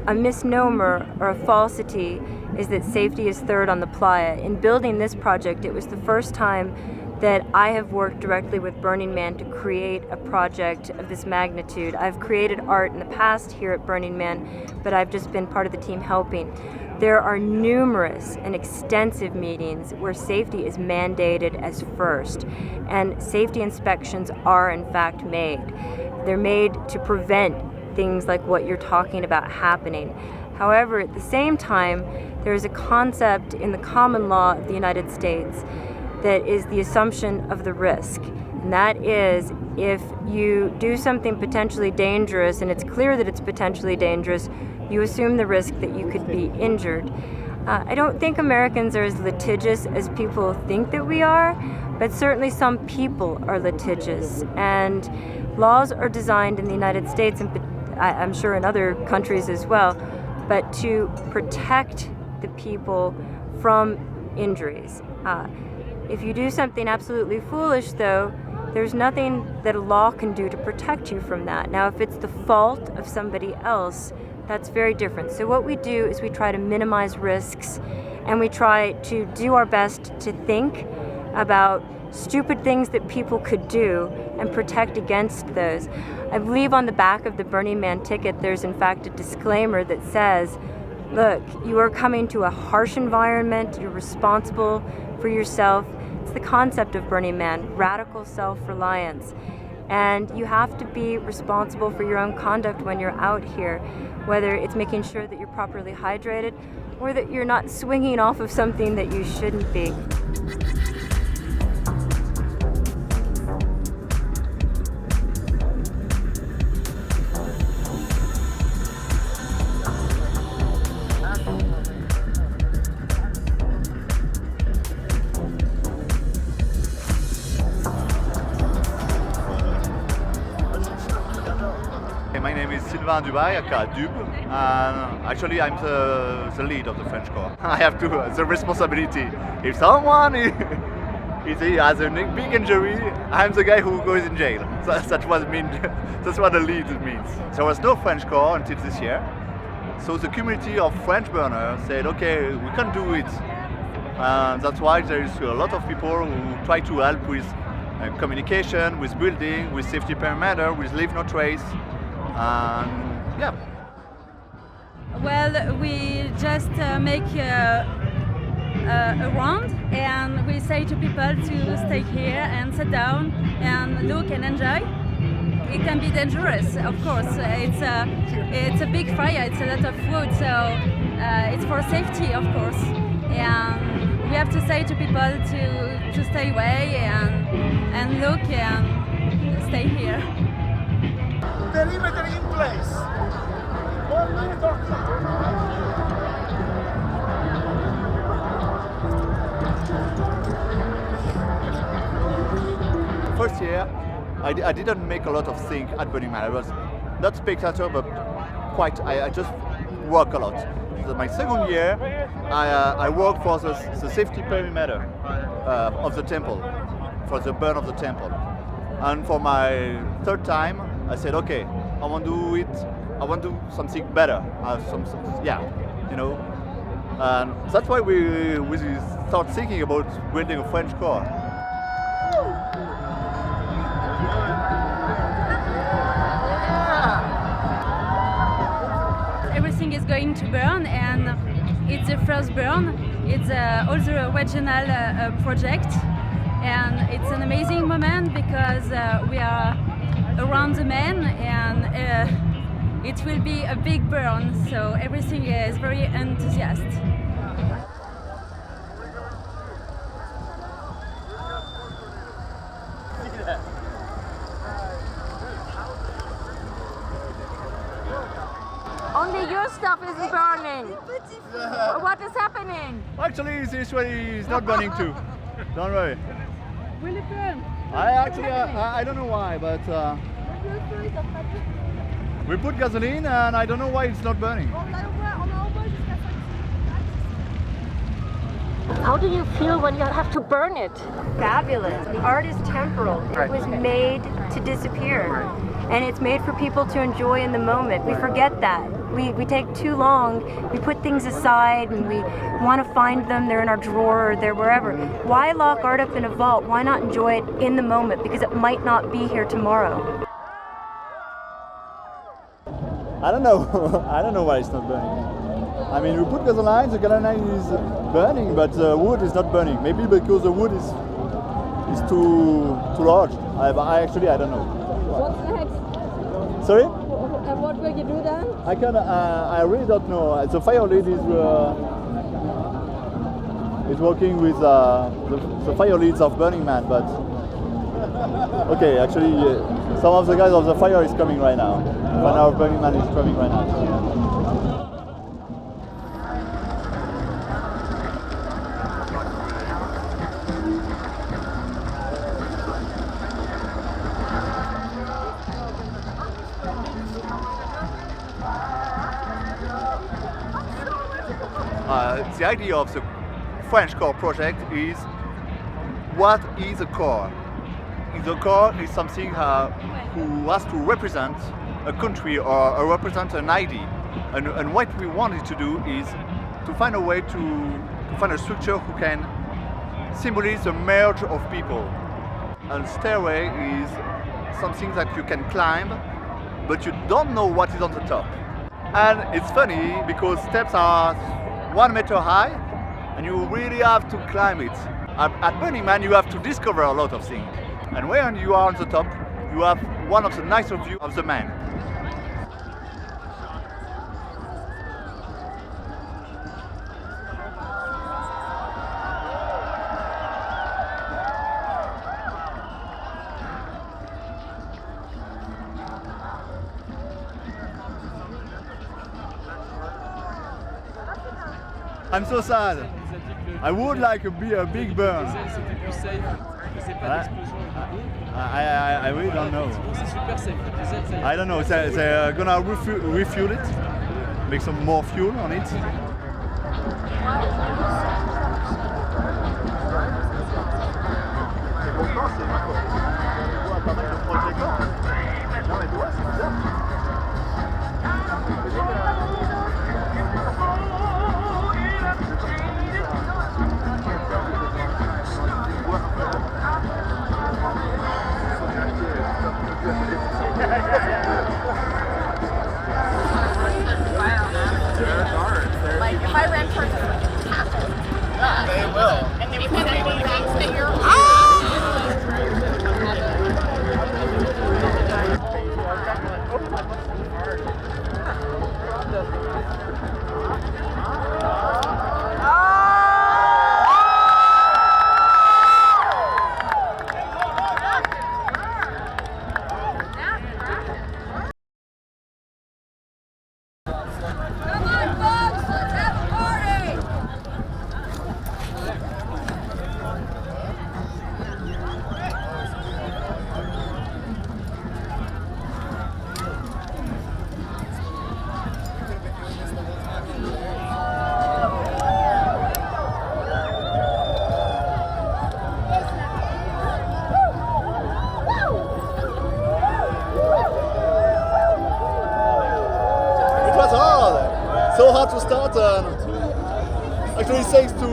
a misnomer or a falsity is that safety is third on the playa. In building this project, it was the first time that I have worked directly with Burning Man to create a project of this magnitude. I've created art in the past here at Burning Man, but I've just been part of the team helping. There are numerous and extensive meetings where safety is mandated as first, and safety inspections are in fact made. They're made to prevent things like what you're talking about happening. However, at the same time, there is a concept in the common law of the United States that is the assumption of the risk. And that is, if you do something potentially dangerous and it's clear that it's potentially dangerous, you assume the risk that you could be injured. I don't think Americans are as litigious as people think that we are, but certainly some people are litigious. And laws are designed in the United States, and I'm sure in other countries as well, but to protect the people from injuries. If you do something absolutely foolish, though, there's nothing that a law can do to protect you from that. Now, if it's the fault of somebody else, that's very different. So what we do is we try to minimize risks, and we try to do our best to think about stupid things that people could do and protect against those. I believe on the back of the Burning Man ticket there's in fact a disclaimer that says, look, you are coming to a harsh environment, you're responsible for yourself. It's the concept of Burning Man, radical self-reliance. And you have to be responsible for your own conduct when you're out here, whether it's making sure that you're properly hydrated or that you're not swinging off of something that you shouldn't be. My name is Sylvain Dubai, aka Dub, and actually I'm the lead of the French corps. I have the responsibility. If someone has a big injury, I'm the guy who goes in jail. That's what it means. That's what the lead means. There was no French corps until this year, so the community of French burners said, okay, we can do it. That's why there is a lot of people who try to help with communication, with building, with safety perimeter, with leave no trace. Yeah. Well, we just make a round, and we say to people to stay here and sit down and look and enjoy. It can be dangerous, of course. It's a big fire. It's a lot of food, so it's for safety, of course. And we have to say to people to stay away and look and stay here. Perimeter in place. 1 minute or First year, I didn't make a lot of things at Burning Man. I was not spectator, but I just work a lot. So my second year, I worked for the safety perimeter of the temple, for the burn of the temple. And for my third time, I said, okay, I want to do it. I want to do something better. And that's why we start thinking about building a French corps. Everything is going to burn, and it's the first burn. It's also a regional project, and it's an amazing moment because we are around the man, and it will be a big burn, so everything is very enthusiastic. Only your stuff isn't burning. What is happening? Actually, this one is not burning too. Don't worry. Will it burn? I don't know why, but we put gasoline and I don't know why it's not burning. How do you feel when you have to burn it? Fabulous. Art is temporal. It was made to disappear. And it's made for people to enjoy in the moment. We forget that. We take too long, we put things aside and we want to find them, they're in our drawer or they're wherever. Why lock art up in a vault? Why not enjoy it in the moment? Because it might not be here tomorrow. I don't know. I don't know why it's not burning. I mean, we put gasoline, the gasoline is burning, but the wood is not burning. Maybe because the wood is too large. I don't know. What's next? Sorry? And what will you do then? I really don't know. The fire lead is working with the fire leads of Burning Man, but Okay, actually, some of the guys of the fire is coming right now. One hour Burning Man is coming right now. The idea of the French core project is what is a core? The core is something who has to represent a country or represent an idea. And what we wanted to do is to find a way to find a structure who can symbolize the merge of people. And stairway is something that you can climb, but you don't know what is on the top. And it's funny because steps are 1 meter high and you really have to climb it. At Burning Man you have to discover a lot of things. And when you are on the top, you have one of the nicer views of the man. I'm so sad. I would like to be a big burn. I really don't know. I don't know. They're gonna refuel it, make some more fuel on it. Like if I ran for they will. And they would think that you're so hard to start. Actually, thanks to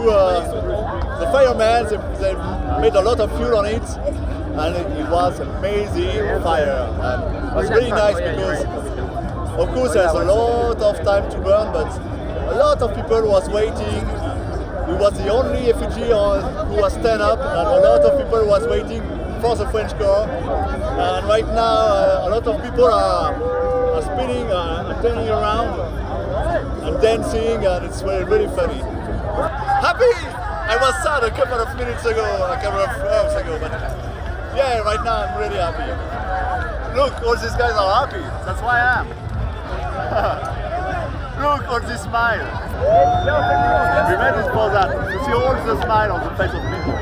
the firemen, they made a lot of fuel on it, and it was amazing fire. It was really nice because, of course, there's a lot of time to burn, but a lot of people was waiting. We was the only refugee who was stand up, and a lot of people was waiting for the French Corps. And right now, a lot of people are spinning and turning around and dancing, and it's really funny. Happy! I was sad a couple of minutes ago, a couple of hours ago, but yeah, right now I'm really happy. Look, all these guys are happy. That's why I am. Look, all this smile. We made it for that, to see all the smile on the face of people.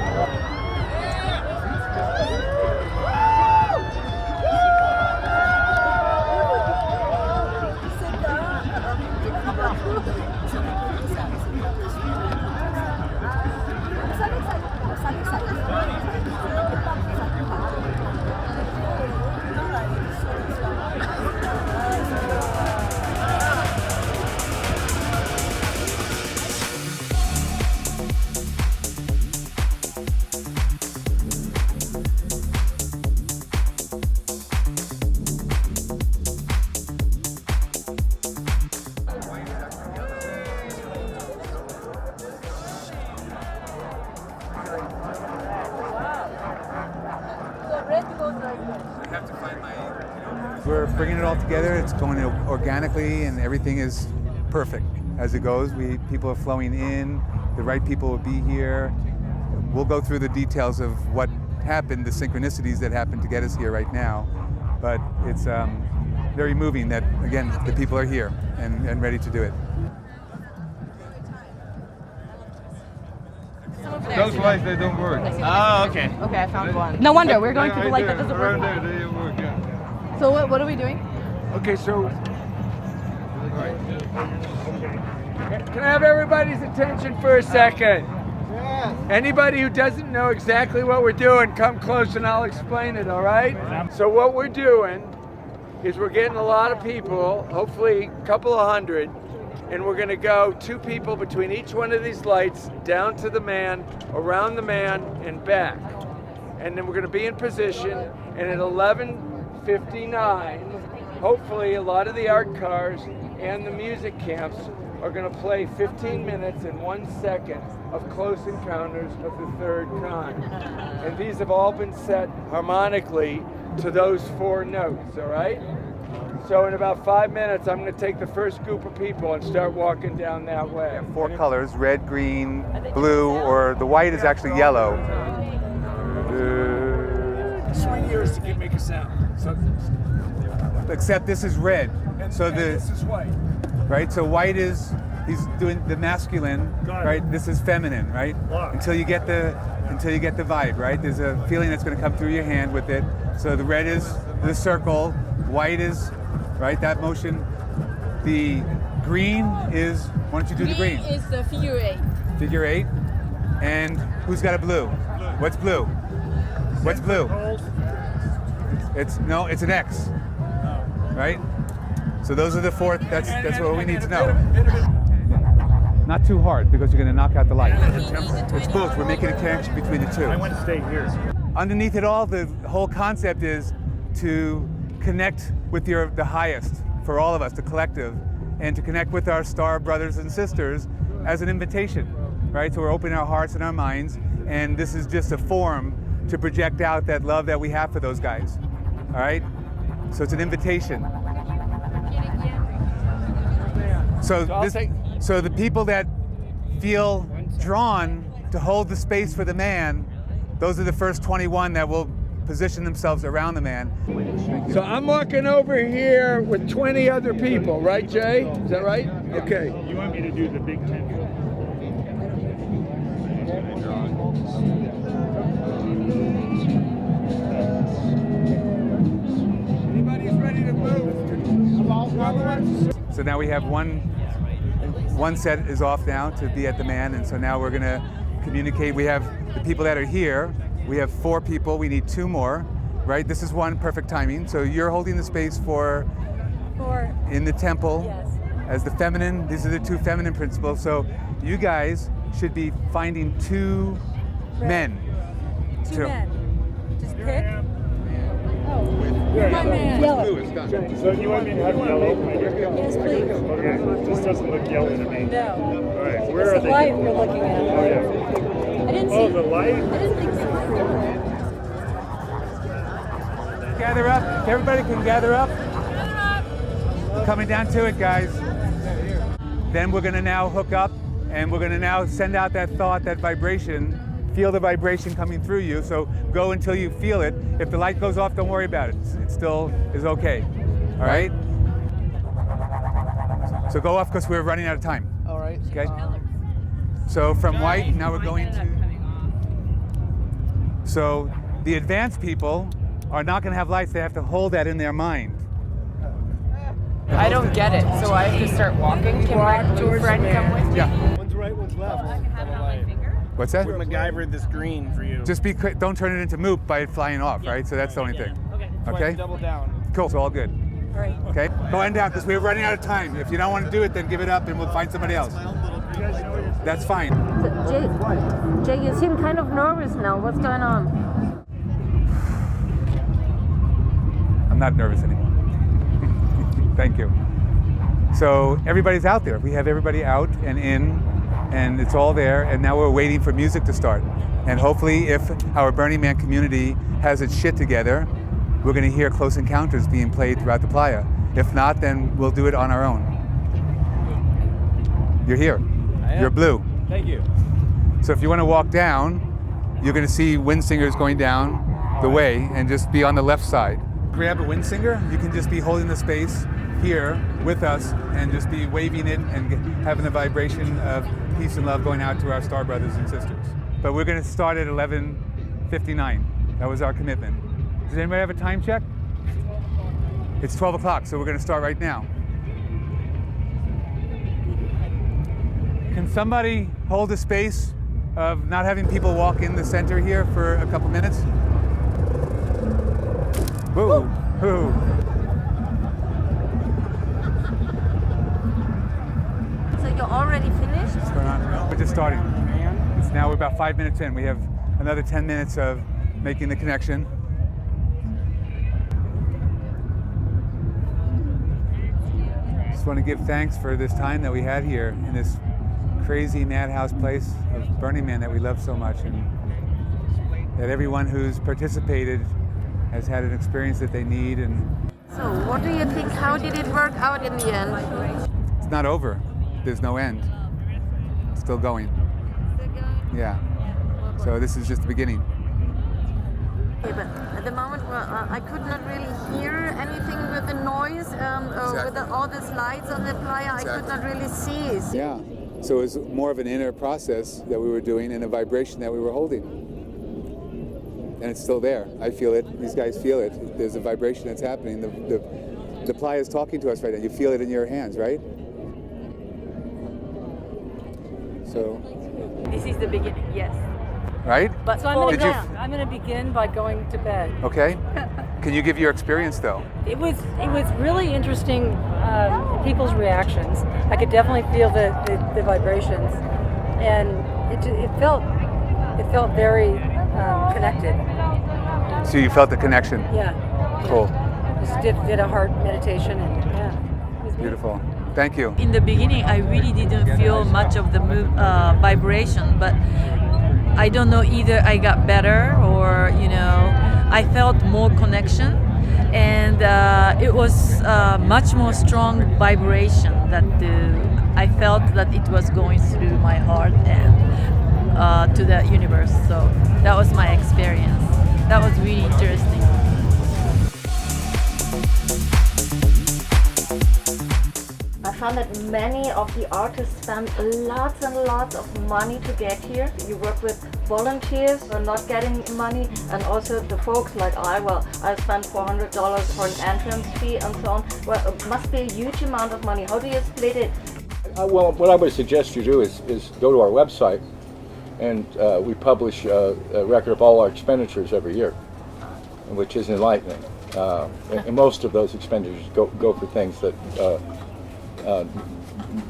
We're bringing it all together. It's going organically, and everything is perfect as it goes. People are flowing in. The right people will be here. We'll go through the details of what happened, the synchronicities that happened to get us here right now. But it's very moving that, again, the people are here and ready to do it. Those lights, they don't work. Oh, okay. Okay, I found one. No wonder, we're going through the light that doesn't work. There, they didn't work, yeah. So what are we doing? Okay, so can I have everybody's attention for a second? Anybody who doesn't know exactly what we're doing, come close and I'll explain it, all right? So what we're doing is we're getting a lot of people, hopefully a couple of hundred, and we're gonna go 2 people between each one of these lights, down to the man, around the man, and back. And then we're gonna be in position, and at 11:59, hopefully a lot of the art cars and the music camps are gonna play 15 minutes and 1 second of Close Encounters of the Third Kind. And these have all been set harmonically to those 4 notes, all right? So in about 5 minutes, I'm going to take the first group of people and start walking down that way. 4 colors, red, green, blue, or the white is actually yellow. Swing yours to make a sound. So, except this is red. So this is white. Right, so white is, he's doing the masculine, right? This is feminine, right? Until you get the vibe, right? There's a feeling that's going to come through your hand with it. So the red is the circle, white is, right, that motion. The green is, why don't you do the green? Green is the figure 8. Figure 8. And who's got a blue? What's blue? What's blue? It's an X, right? So those are the 4, that's what we need to know. Not too hard, because you're going to knock out the light. It's both. We're making a connection between the 2. I want to stay here. Underneath it all, the whole concept is to connect with the highest for all of us, the collective, and to connect with our star brothers and sisters as an invitation, right? So we're opening our hearts and our minds, and this is just a form to project out that love that we have for those guys, all right? So it's an invitation. So the people that feel drawn to hold the space for the man, those are the first 21 that will position themselves around the man. So I'm walking over here with 20 other people, right, Jay? Is that right? Okay. You want me to do the big 10? Anybody's ready to move? So now we have one set is off now to be at the man, and so now we're going to communicate. We have the people that are here. We have 4 people. We need 2 more, right? This is one perfect timing. So you're holding the space for in the temple, yes, as the feminine. These are the 2 feminine principles. So you guys should be finding 2 men. 2 men. Just pick. Yeah. My man. Yellow. So you want me to have yellow? Yes, please. Okay, this doesn't look yellow to me. No. All right, where It's are the they? light we're looking at. Oh, yeah. I didn't see. Oh, the light? I didn't think so. Gather up. If everybody can gather up. Coming down to it, guys. Then we're going to now hook up, and we're going to now send out that thought, that vibration. Feel the vibration coming through you, so go until you feel it. If the light goes off, don't worry about it. It still is okay. All right? So go off, because we're running out of time. All right. Okay? So from white, now we're going to... So the advanced people are not going to have lights. They have to hold that in their mind. I don't get it, so I have to start walking. Can my friend come with me? Yeah. One's right, one's left. What's that? We MacGyvered this green for you. Just be quick. Don't turn it into moop by it flying off, right? So that's the only thing. Okay? Double down. Cool. So all good. All right. Okay? Go on down, because we're running out of time. If you don't want to do it, then give it up and we'll find somebody else. That's fine. Jay, you seem kind of nervous now. What's going on? I'm not nervous anymore. Thank you. So everybody's out there. We have everybody out and in, and it's all there, and now we're waiting for music to start. And hopefully, if our Burning Man community has its shit together, we're going to hear Close Encounters being played throughout the playa. If not, then we'll do it on our own. You're here. I am. You're blue. Thank you. So if you want to walk down, you're going to see wind singers going down the way and just be on the left side. Grab a wind singer, you can just be holding the space here with us and just be waving it and having the vibration of peace and love going out to our star brothers and sisters. But we're going to start at 11:59. That was our commitment. Does anybody have a time check? It's 12 o'clock, so we're going to start right now. Can somebody hold the space of not having people walk in the center here for a couple minutes? Woo! Woo! So you're already finished? What's going on? We're just starting. It's now, we're about 5 minutes in. We have another 10 minutes of making the connection. Just want to give thanks for this time that we had here in this crazy madhouse place of Burning Man that we love so much, and that everyone who's participated has had an experience that they need. And So what do you think? How did it work out in the end? it's not over. There's no end. It's still going. Yeah. So this is just the beginning. Okay, but at the moment I could not really hear anything with the noise, with all the slides on the flyer. I could not really see. Yeah. So it was more of an inner process that we were doing and a vibration that we were holding. And it's still there. I feel it. These guys feel it. There's a vibration that's happening. The playa is talking to us right now. You feel it in your hands, right? So. This is the beginning, yes. Right? But so I'm going to begin by going to bed. Okay. Can you give your experience though? It was really interesting, people's reactions. I could definitely feel the vibrations, and it felt very connected. So you felt the connection? Yeah. Cool. Just did a heart meditation, and yeah. Beautiful. Thank you. In the beginning, I really didn't feel much of the vibration, but I don't know, either I got better or, I felt more connection, and it was much more strong vibration that I felt that it was going through my heart and to the universe. So that was my experience. That was really interesting. I found that many of the artists spend lots and lots of money to get here. You work with volunteers who are not getting money, and also the folks like I spent $400 for an entrance fee and so on. Well, it must be a huge amount of money. How do you split it? Well, what I would suggest you do is go to our website, and we publish a record of all our expenditures every year, which is enlightening. And most of those expenditures go for things that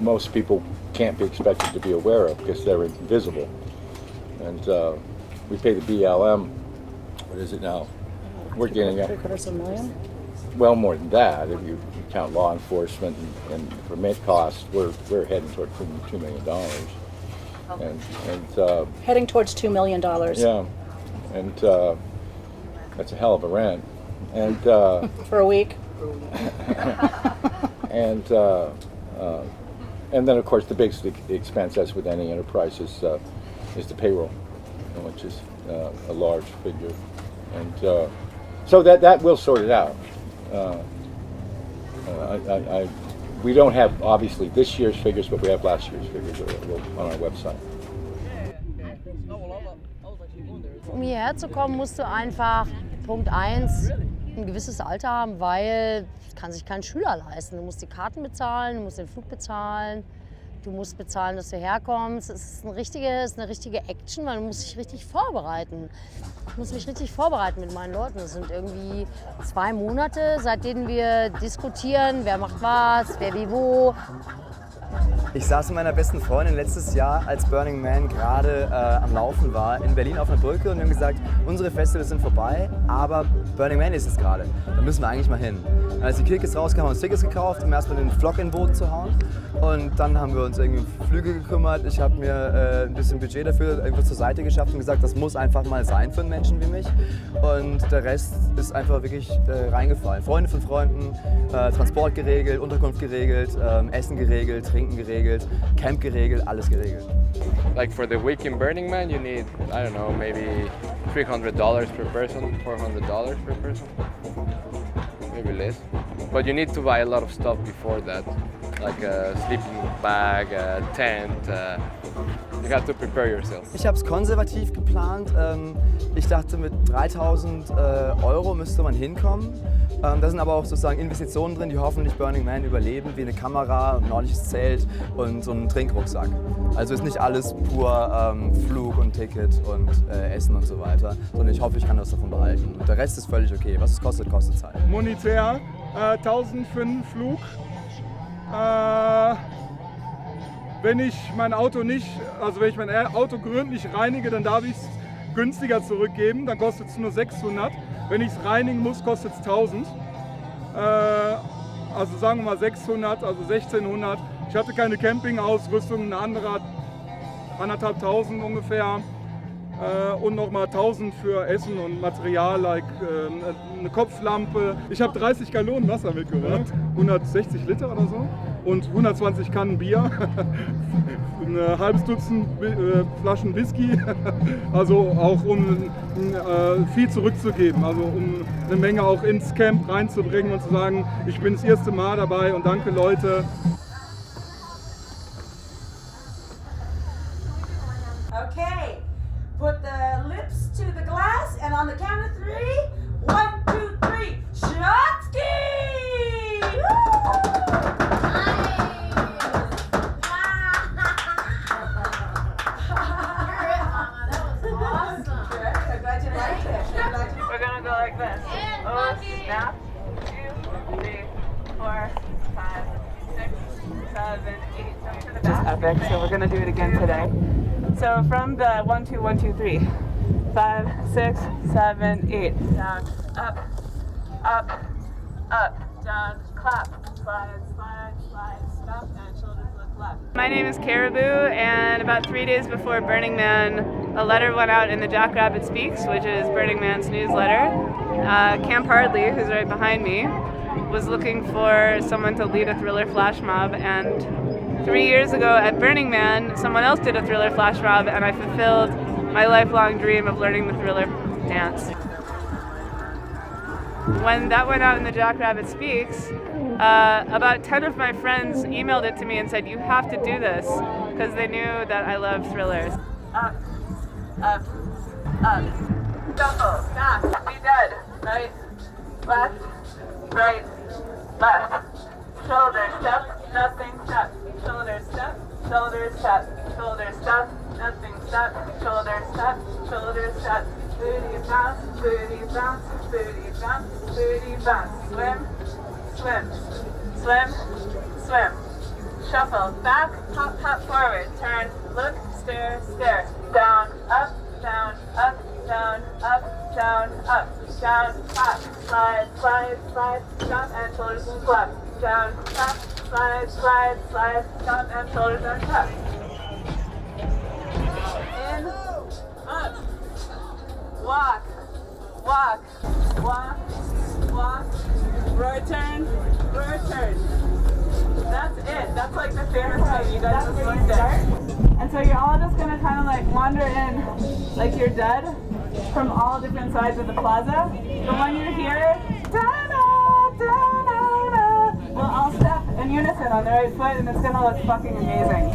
most people can't be expected to be aware of because they're invisible. And we pay the BLM, what is it now? We're getting up. $750,000 million? Well, more than that. If you count law enforcement and permit costs, we're heading toward $2 million. And heading towards $2 million. Yeah, and that's a hell of a rent. And for a week. And then, of course, the biggest expense, as with any enterprise, is the payroll, which is a large figure. And so that will sort it out. We don't have, obviously, this year's figures, but we have last year's figures on our website. Um hierher zu kommen, musst du einfach, Punkt 1, ein gewisses Alter haben, weil das kann sich kein Schüler leisten. Du musst die Karten bezahlen, du musst den Flug bezahlen, du musst bezahlen, dass du herkommst. Es ist eine richtige Action, weil du musst dich richtig vorbereiten. Ich muss mich richtig vorbereiten mit meinen Leuten. Das sind irgendwie 2 Monate, seit denen wir diskutieren, wer macht was, wer wie wo. Ich saß mit meiner besten Freundin letztes Jahr, als Burning Man gerade am Laufen war, in Berlin auf einer Brücke, und wir haben gesagt, unsere Festivals sind vorbei, aber Burning Man ist es gerade. Da müssen wir eigentlich mal hin. Und als die Tickets rauskamen, haben wir uns Tickets gekauft, um erstmal den Vlog in den Boden zu hauen. Und dann haben wir uns irgendwie um Flüge gekümmert. Ich habe mir ein bisschen Budget dafür irgendwo zur Seite geschafft und gesagt, das muss einfach mal sein für einen Menschen wie mich. Und der Rest ist einfach wirklich reingefallen. Freunde von Freunden, Transport geregelt, Unterkunft geregelt, Essen geregelt, Trinken geregelt, Camp geregelt, alles geregelt. Like for the week in Burning Man, you need, I don't know, maybe $300 per person, $400 per person, maybe less. But you need to buy a lot of stuff before that, like a sleeping bag, a tent. You have to prepare yourself. Ich habe es konservativ geplant. Ich dachte, mit 3.000 € müsste man hinkommen. Da sind aber auch sozusagen Investitionen drin, die hoffentlich Burning Man überleben, wie eine Kamera, ein ordentliches Zelt und so ein Trinkrucksack. Also ist nicht alles pur Flug und Ticket und Essen und so weiter, sondern ich hoffe, ich kann das davon behalten. Und der Rest ist völlig okay. Was es kostet, kostet es halt. Monetär 1.000 für einen Flug. Wenn ich mein Auto gründlich reinige, dann darf ich es günstiger zurückgeben, dann kostet es nur 600. Wenn ich es reinigen muss, kostet es 1.000. Also sagen wir mal 600, also 1.600. Ich hatte keine Campingausrüstung, eine andere hat 1.500 ungefähr. Und nochmal 1.000 für Essen und Material, like eine Kopflampe. Ich habe 30 Gallonen Wasser mitgebracht, 160 Liter oder so und 120 Kannen Bier, ein halbes Dutzend Flaschen Whisky, also auch um viel zurückzugeben, also um eine Menge auch ins Camp reinzubringen und zu sagen, ich bin das erste Mal dabei und danke Leute. Okay. Put the lips to the glass, and on the count of 3, 1, 2, 3, Shotsky! We're gonna go like this. Oh, snap. 2, 3, 4, 5, 6, 7, 8. Jump to the back. Just epic, so we're gonna do it again today. So from the 1, 2, 1, 2, 3, 5, 6, 7, 8. Down, up, up, up, down, clap, slide, slide, slide, stop, and shoulders look left. My name is Caribou, and about 3 days before Burning Man, a letter went out in the Jackrabbit Speaks, which is Burning Man's newsletter. Camp Hardley, who's right behind me, was looking for someone to lead a thriller flash mob, and 3 years ago at Burning Man, someone else did a thriller flash mob, and I fulfilled my lifelong dream of learning the thriller dance. When that went out in the Jackrabbit Speaks, about 10 of my friends emailed it to me and said, you have to do this, because they knew that I love thrillers. Up, up, up. Shuffle, back, be dead. Right, left, right, left. Shoulder step, nothing step. Shoulder step, shoulder step, shoulder step, nothing step, shoulder step, shoulder step. Booty bounce, booty bounce, booty bounce, booty bounce. Swim, swim, swim, swim. Shuffle, back, hop, hop forward, turn, look, stare, stare. Down, up, down, up, down, up, down, up. Down, up, slide, slide, slide, jump and shoulders and left. Down, up, slide, slide, slide, jump and shoulders and left. In, up, walk, walk, walk, walk, return, return. That's it. That's like the favorite time you guys just learned it. And so you're all just gonna kind of like wander in like you're dead from all different sides of the plaza. But when you're here, da-da, da-da-da, we'll all step in unison on the right foot, and it's gonna look fucking amazing.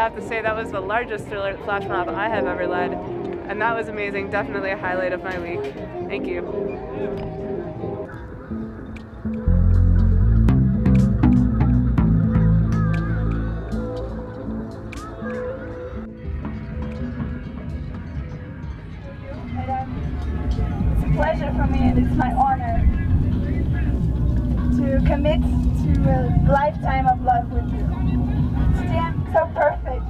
have to say that was the largest thriller flash mob I have ever led. And that was amazing, definitely a highlight of my week. Thank you. It's a pleasure for me and it's my honor to commit to a lifetime of love with you. Stan, so perfect.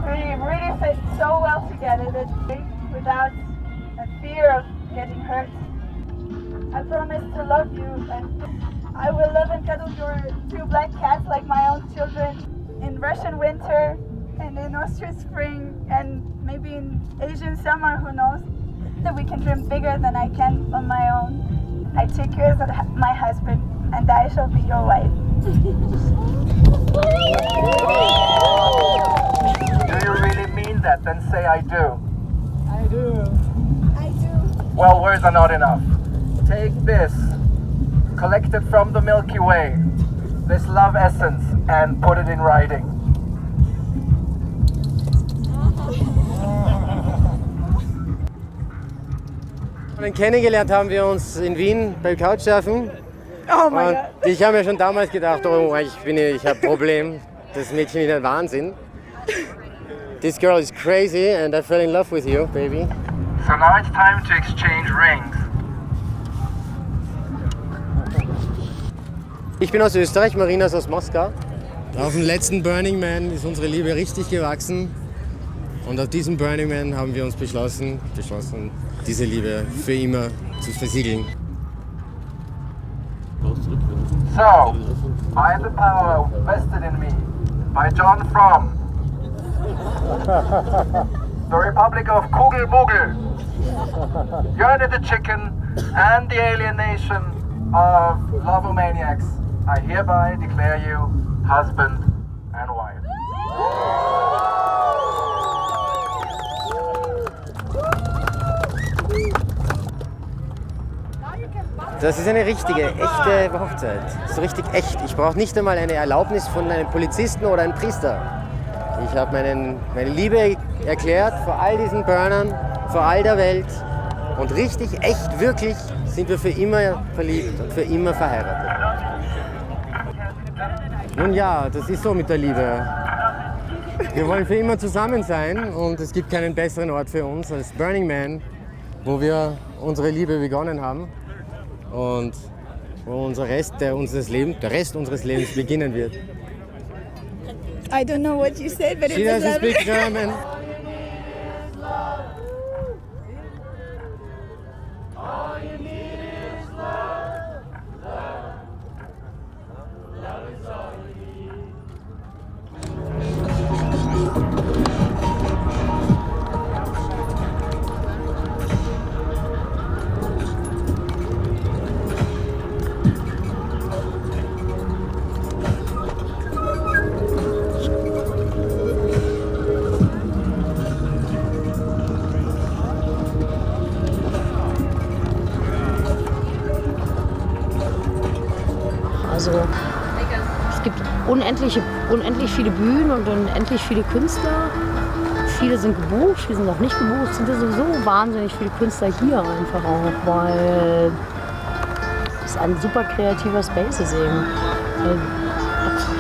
We really fit so well together that without a fear of getting hurt. I promise to love you and I will love and cuddle your two black cats like my own children in Russian winter and in Austrian spring and maybe in Asian summer, who knows. That we can dream bigger than I can on my own. I take you as my husband and I shall be your wife. Do you really mean that? Then say I do. I do. I do. Well, words are not enough. Take this, collected from the Milky Way, this love essence, and put it in writing. Kennengelernt haben wir uns in Wien beim Couchsurfen. Oh mein Und Gott. ich habe mir schon damals gedacht, oh, ich habe ein Problem. Das Mädchen ist ein Wahnsinn. This girl is crazy and I fell in love with you, baby. So now it's time to exchange rings. Ich bin aus Österreich, Marina ist aus Moskau. Auf dem letzten Burning Man ist unsere Liebe richtig gewachsen. Und auf diesem Burning Man haben wir uns beschlossen, diese Liebe für immer zu versiegeln. So, I am the power vested in me by John from the Republic of Kugelbugel, Jörne the Chicken, and the alien nation of Lovomaniacs. I hereby declare you husband and wife. Das ist eine richtige, echte Hochzeit. So richtig echt. Ich brauche nicht einmal eine Erlaubnis von einem Polizisten oder einem Priester. Ich habe meine Liebe erklärt vor all diesen Burnern, vor all der Welt. Und richtig, echt, wirklich sind wir für immer verliebt und für immer verheiratet. Nun ja, das ist so mit der Liebe. Wir wollen für immer zusammen sein und es gibt keinen besseren Ort für uns als Burning Man, wo wir unsere Liebe begonnen haben. Und wo der Rest unseres Lebens beginnen wird. I don't know what you said, but She it was doesn't lovely. speak German. Also es gibt unendlich viele Bühnen und unendlich viele Künstler. Viele sind gebucht, viele sind noch nicht gebucht. Es sind ja sowieso wahnsinnig viele Künstler hier einfach auch, weil es ein super kreativer Space ist eben.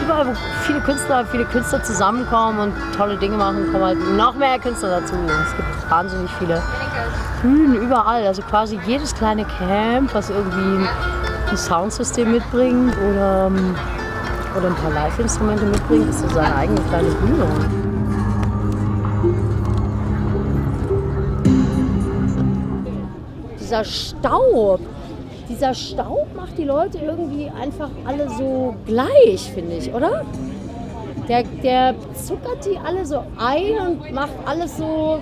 Überall, wo viele Künstler zusammenkommen und tolle Dinge machen, kommen halt noch mehr Künstler dazu. Es gibt wahnsinnig viele Bühnen überall. Also quasi jedes kleine Camp, was irgendwie ein Soundsystem mitbringt oder ein paar Live-Instrumente mitbringt, ist so seine eigene kleine Bühne. Dieser Staub macht die Leute irgendwie einfach alle so gleich, finde ich, oder? Der zuckert die alle so ein und macht alles so,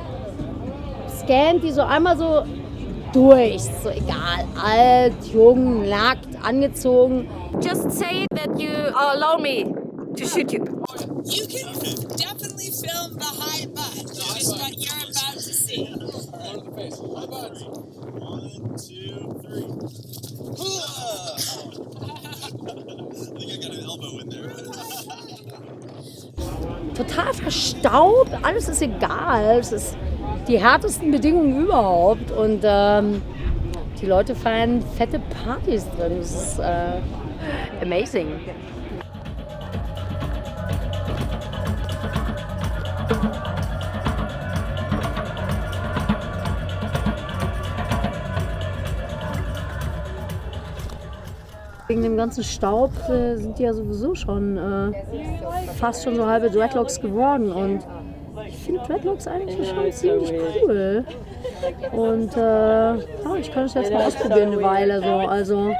scannt die so einmal so durch, so egal, alt, jung, nackt, angezogen. Just say that you allow me to shoot you. You can definitely film the high butt, which is what you're about to see. One to the face. High butt. 1, 2, 3. I think I got an elbow in there. total verstaubt, alles ist egal, es ist die härtesten Bedingungen überhaupt und die Leute feiern fette Partys drin, das ist amazing. Wegen dem ganzen Staub sind die ja sowieso schon fast schon so halbe Dreadlocks geworden und ich finde Dreadlocks eigentlich schon ziemlich cool. Und ich kann es jetzt mal ausprobieren eine Weile so. Also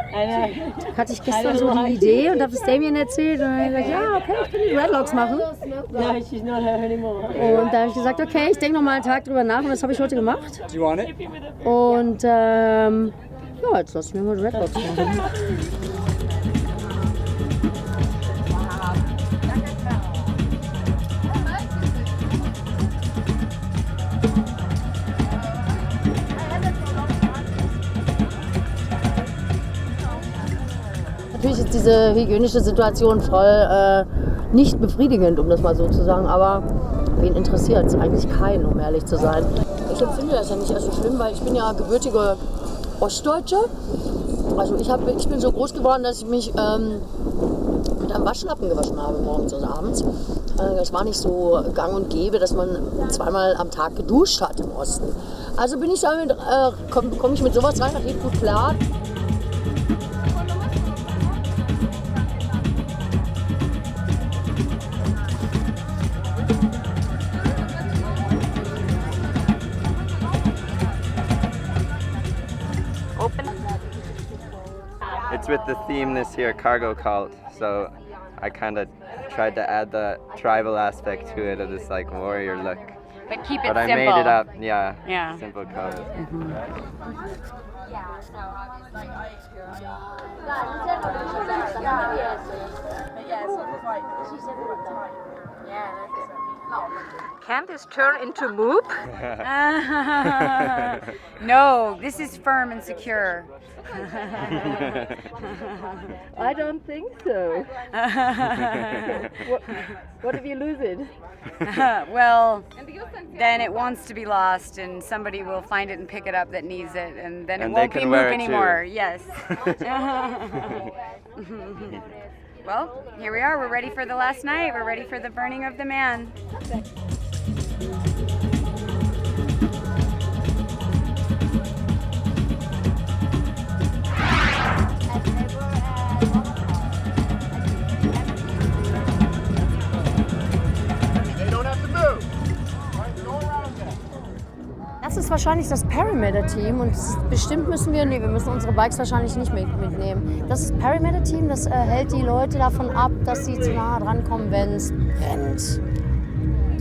hatte ich gestern so die Idee und habe es Damien erzählt und dann habe ich gesagt, ja okay, ich kann die Dreadlocks machen. Und da habe ich gesagt, okay, ich denke noch mal einen Tag drüber nach und das habe ich heute gemacht. Und ja, jetzt lass ich mir mal Dreadlocks machen. Natürlich ist diese hygienische Situation voll nicht befriedigend, um das mal so zu sagen, aber wen interessiert es? Eigentlich keinen, um ehrlich zu sein. Ich empfinde das ja nicht erst so schlimm, weil ich bin ja gebürtige Ostdeutsche. Also ich bin so groß geworden, dass ich mich mit einem Waschlappen gewaschen habe, morgens und abends. Das war nicht so gang und gäbe, dass man zweimal am Tag geduscht hat im Osten. Also bin ich damit, komme ich mit sowas rein, das geht gut klar. It's with the theme this year, cargo cult. So I kind of tried to add the tribal aspect to it of this like warrior look. But keep it but I simple. made it up, yeah. Simple code. Can this turn into moop? No, this is firm and secure. I don't think so. What if you lose it? Well, then it wants to be lost and somebody will find it and pick it up that needs it and then it won't be moop anymore. Yes. Well, here we are. We're ready for the last night. We're ready for the burning of the man. Das ist wahrscheinlich das Perimeter-Team und bestimmt wir müssen unsere Bikes wahrscheinlich nicht mitnehmen. Das ist Perimeter-Team, das hält die Leute davon ab, dass sie zu nah dran kommen, wenn es brennt.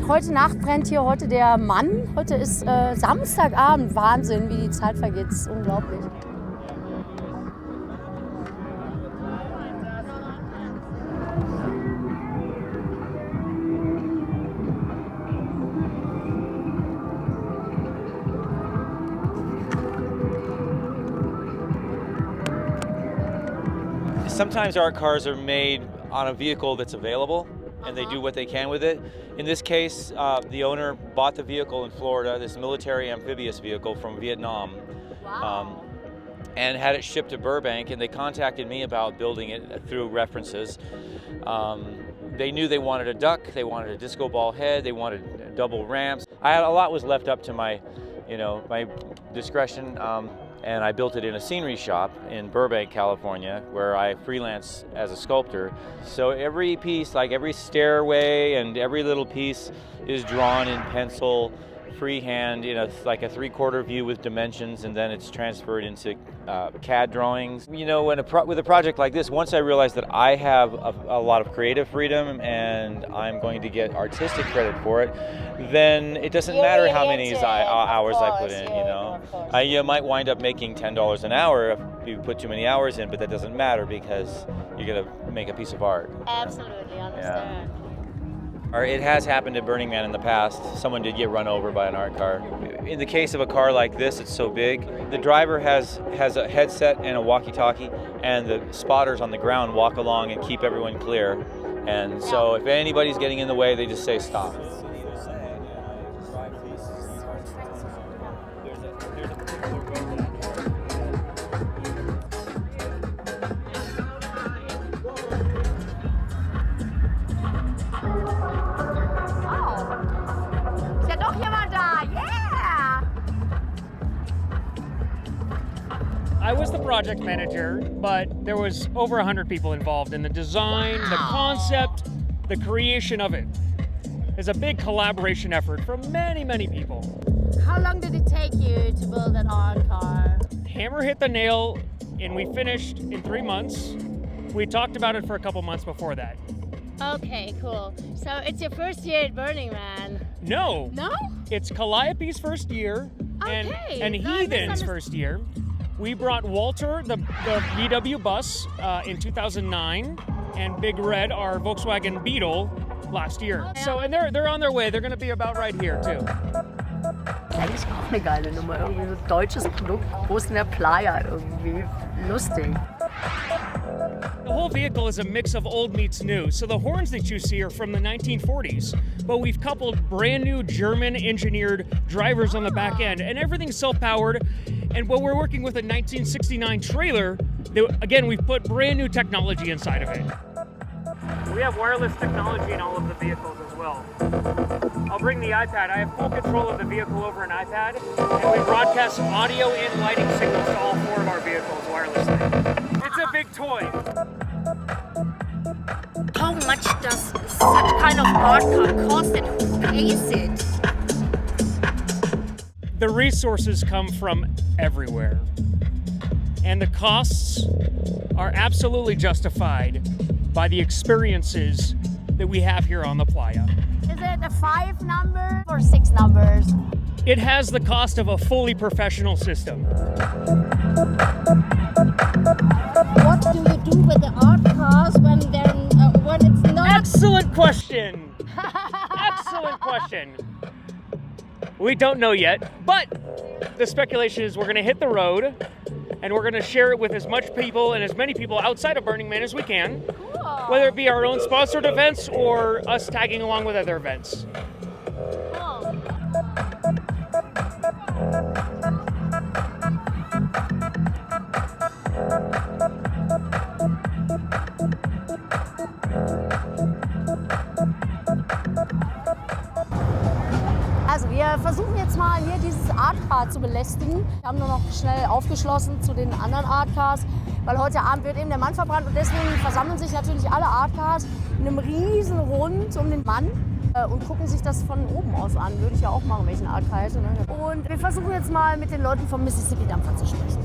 Heute Nacht brennt hier heute der Mann. Heute ist Samstagabend. Wahnsinn, wie die Zeit vergeht. Das ist unglaublich. Sometimes art cars are made on a vehicle that's available and they do what they can with it. In this case, the owner bought the vehicle in Florida, this military amphibious vehicle from Vietnam, and had it shipped to Burbank, and they contacted me about building it through references. They knew they wanted a duck, they wanted a disco ball head, they wanted double ramps. A lot was left up to my discretion. And I built it in a scenery shop in Burbank, California, where I freelance as a sculptor. So every piece, like every stairway and every little piece is drawn in pencil, freehand, like a 3/4 view with dimensions, and then it's transferred into CAD drawings. With a project like this, once I realized that I have a lot of creative freedom and I'm going to get artistic credit for it, then it doesn't matter how many hours I put in, You might wind up making $10 an hour if you put too many hours in, but that doesn't matter because you're going to make a piece of art. Absolutely, understand. It has happened at Burning Man in the past. Someone did get run over by an art car. In the case of a car like this, it's so big. The driver has a headset and a walkie-talkie, and the spotters on the ground walk along and keep everyone clear. And so if anybody's getting in the way, they just say stop. I was the project manager, but there was over 100 people involved in the design, the concept, the creation of it. It's a big collaboration effort from many, many people. How long did it take you to build an art car? Hammer hit the nail, and we finished in 3 months. We talked about it for a couple months before that. Okay, cool. So it's your first year at Burning Man. No. No? It's Calliope's first year and Heathen's first year. We brought Walter, the VW bus, in 2009, and Big Red, our Volkswagen Beetle, last year. So, and they're on their way. They're going to be about right here, too. Eigentlich auch eine geile Nummer. Irgendwie so deutsches Produkt, groß in der Playa. Irgendwie lustig. The whole vehicle is a mix of old meets new, so the horns that you see are from the 1940s, but we've coupled brand new German-engineered drivers on the back end, and everything's self-powered. And when we're working with a 1969 trailer, again, we've put brand new technology inside of it. We have wireless technology in all of the vehicles as well. I'll bring the iPad. I have full control of the vehicle over an iPad, and we broadcast audio and lighting signals to all 4 of our vehicles wirelessly. It's a big toy. How much does such kind of art car cost and who pays it? The resources come from everywhere, and the costs are absolutely justified by the experiences that we have here on the playa. Is it a 5 number or 6 numbers? It has the cost of a fully professional system. What do you do with the art cars when it's not? Excellent question. Excellent question. We don't know yet, but the speculation is we're going to hit the road and we're going to share it with as much people and as many people outside of Burning Man as we can, whether it be our own sponsored events or us tagging along with other events. Also wir versuchen jetzt mal hier dieses Art Car zu belästigen. Wir haben nur noch schnell aufgeschlossen zu den anderen Art Cars, weil heute Abend wird eben der Mann verbrannt und deswegen versammeln sich natürlich alle Art Cars in einem riesen Rund um den Mann und gucken sich das von oben aus an. Würde ich ja auch machen, wenn ich eine Art Car hätte. Ne? Und wir versuchen jetzt mal mit den Leuten vom Mississippi-Dampfer zu sprechen.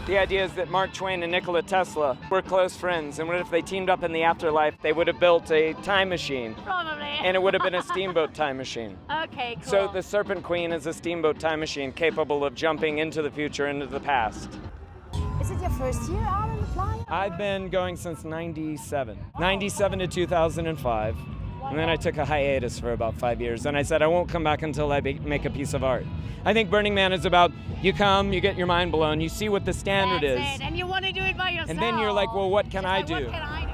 The idea is that Mark Twain and Nikola Tesla were close friends, and what if they teamed up in the afterlife? They would have built a time machine. Probably. And it would have been a steamboat time machine. Okay, cool. So the Serpent Queen is a steamboat time machine capable of jumping into the future, into the past. Is it your first year out on the playa? I've been going since 97. 97 to 2005. And then I took a hiatus for about 5 years. And I said I won't come back until I make a piece of art. I think Burning Man is about you come, you get your mind blown, you see what the standard is. That's it. And you want to do it by yourself. And then you're like, well, what can I do? What can I do?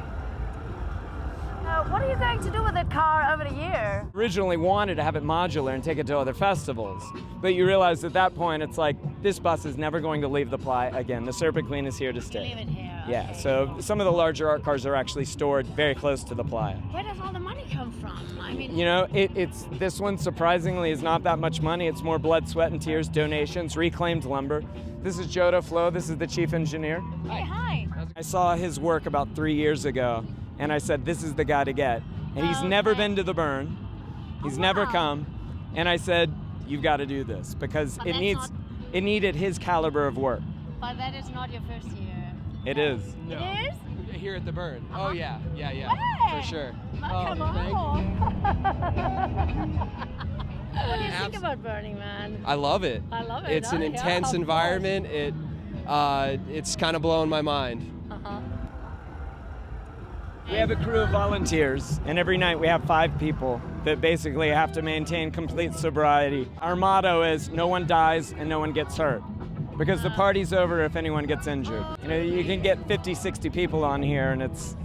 What are you going to do with that car over the year? Originally wanted to have it modular and take it to other festivals. But you realize at that point, it's like, this bus is never going to leave the playa again. The Serpent Queen is here to stay. You leave it here. Yeah, Okay. so some of the larger art cars are actually stored very close to the playa. Where does all the money come from? I mean, You know, it's this one surprisingly is not that much money. It's more blood, sweat, and tears, donations, reclaimed lumber. This is Jodo Flo. This is the chief engineer. Hey, hi. I saw his work about 3 years ago, and I said, this is the guy to get. And he's never been to the burn. He's never come. And I said, you've got to do this because But it needed his caliber of work. But that is not your first year. It is. It is? Here at the burn. Oh yeah, Hey! for sure. Come on. thank What do you think about Burning Man? I love it. I love it. It's an intense environment. It's kind of blowing my mind. We have a crew of volunteers, and every night we have 5 people that basically have to maintain complete sobriety. Our motto is no one dies and no one gets hurt. because the party's over if anyone gets injured. You know, you can get 50, 60 people on here, and it's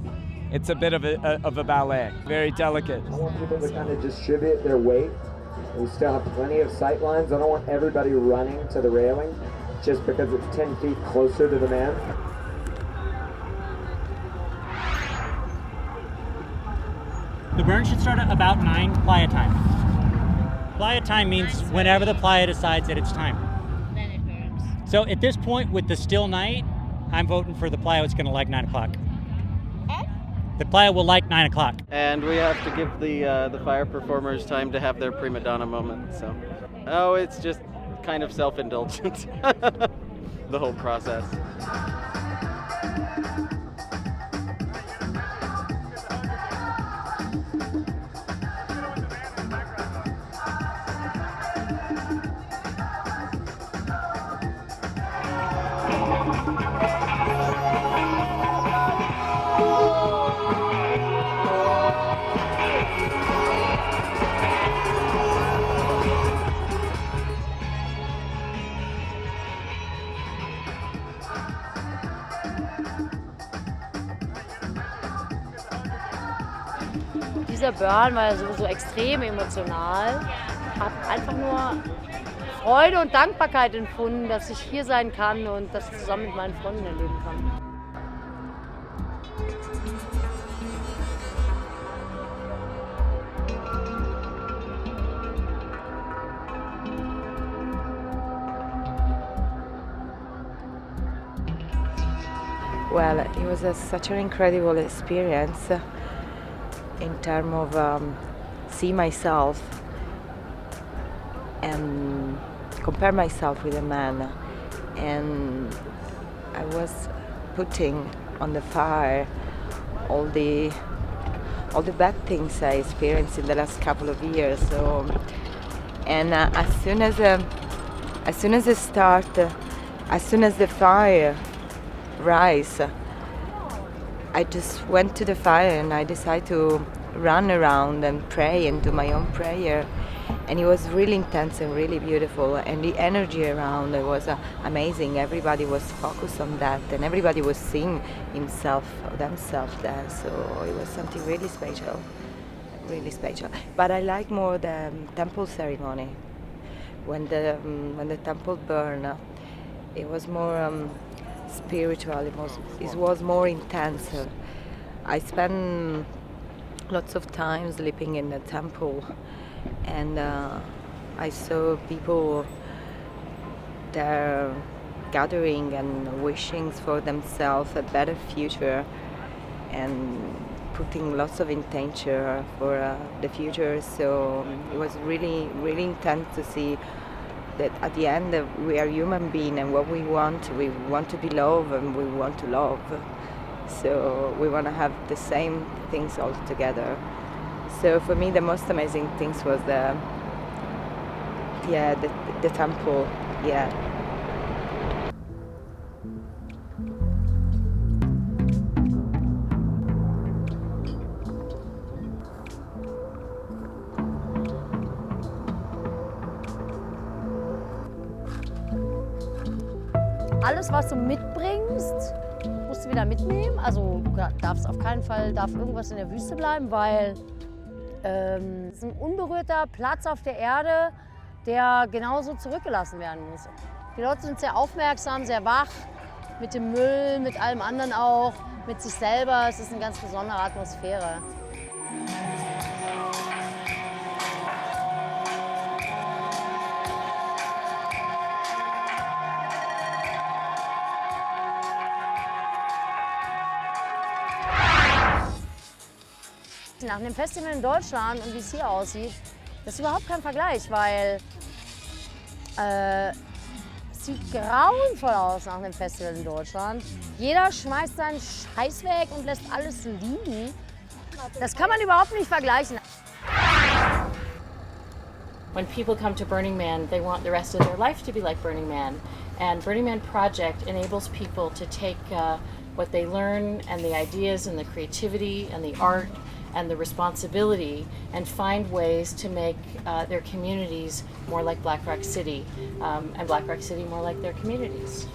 a bit of a ballet. Very delicate. I want people to kind of distribute their weight. We still have plenty of sight lines. I don't want everybody running to the railing just because it's 10 feet closer to the man. The burn should start at about 9 playa time. Playa time means whenever the playa decides that it's time. Then it burns. So at this point, with the still night, I'm voting for the playa. It's going to like 9 o'clock. The playa will like 9 o'clock. And we have to give the fire performers time to have their prima donna moment. So, it's just kind of self-indulgent, the whole process. Dieser Burn war so extrem emotional. Ich habe einfach nur Freude und Dankbarkeit empfunden, dass ich hier sein kann und das zusammen mit meinen Freunden erleben kann. Well, it was such an incredible experience in terms of see myself and compare myself with a man, and I was putting on the fire all the bad things I experienced in the last couple of years. So, and as soon as the fire rise, I just went to the fire and I decided to run around and pray and do my own prayer, and it was really intense and really beautiful, and the energy around it was amazing. Everybody was focused on that and everybody was seeing themselves there, so it was something really special. But I like more the temple ceremony. When the temple burned, it was more spiritual, it was more intense. I spent lots of time sleeping in the temple, and I saw people there gathering and wishing for themselves a better future and putting lots of intention for the future. So it was really, really intense to see that at the end we are human beings, and what we want to be loved and we want to love. So we want to have the same things all together. So for me the most amazing things was the temple. Yeah. Alles, was du mitbringst, musst du wieder mitnehmen. Also darf irgendwas in der Wüste bleiben, weil es ist ein unberührter Platz auf der Erde, der genauso zurückgelassen werden muss. Die Leute sind sehr aufmerksam, sehr wach, mit dem Müll, mit allem anderen auch, mit sich selber. Es ist eine ganz besondere Atmosphäre. Nach einem Festival in Deutschland und wie es hier aussieht, das ist überhaupt kein Vergleich, weil es sieht grauenvoll aus nach einem Festival in Deutschland. Jeder schmeißt seinen Scheiß weg und lässt alles liegen. Das kann man überhaupt nicht vergleichen. When people come to Burning Man, they want the rest of their life to be like Burning Man. And Burning Man Project enables people to take what they learn and the ideas and the creativity and the art and the responsibility and find ways to make their communities more like Black Rock City and Black Rock City more like their communities.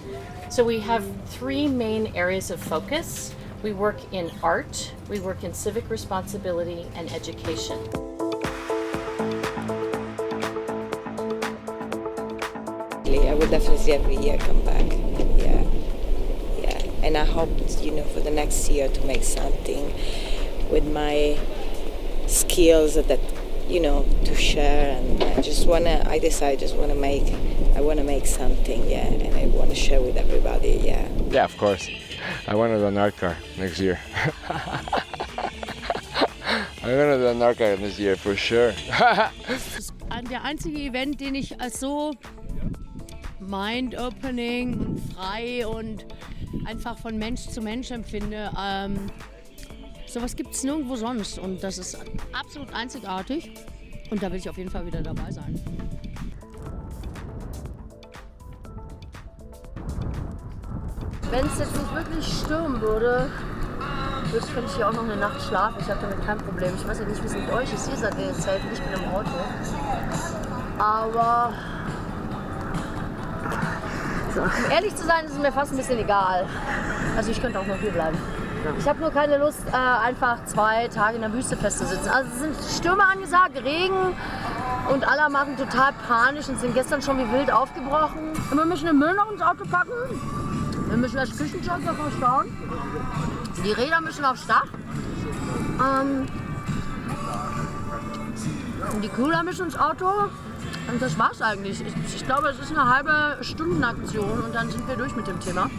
So we have 3 main areas of focus. We work in art, we work in civic responsibility, and education. I will definitely every year come back. Yeah. And I hope, for the next year to make something with my skills that, to share. And I want to make something, and I want to share with everybody, Yeah, of course. I want to do an art car next year. I'm gonna do an art car this year for sure. Der einzige Event, den ich als so mind-opening und frei und einfach von Mensch zu Mensch empfinde. Sowas gibt es nirgendwo sonst und das ist absolut einzigartig und da will ich auf jeden Fall wieder dabei sein. Wenn es jetzt nicht wirklich stürmen würde, könnte ich hier auch noch eine Nacht schlafen. Ich habe damit kein Problem. Ich weiß ja nicht, wie es mit euch ist. Ihr seid ja jetzt Zelten, ich bin im Auto. Aber um ehrlich zu sein, ist es mir fast ein bisschen egal. Also ich könnte auch noch hier bleiben. Ich habe nur keine Lust, einfach 2 Tage in der Wüste festzusitzen. Also es sind Stürme angesagt, Regen und alle machen total panisch und sind gestern schon wie wild aufgebrochen. Und wir müssen den Müll noch ins Auto packen. Wir müssen das Küchenzeug noch verstauen. Die Räder müssen aufs Dach. Und die Cooler müssen ins Auto. Und das war's eigentlich. Ich glaube, es ist eine halbe Stundenaktion und dann sind wir durch mit dem Thema.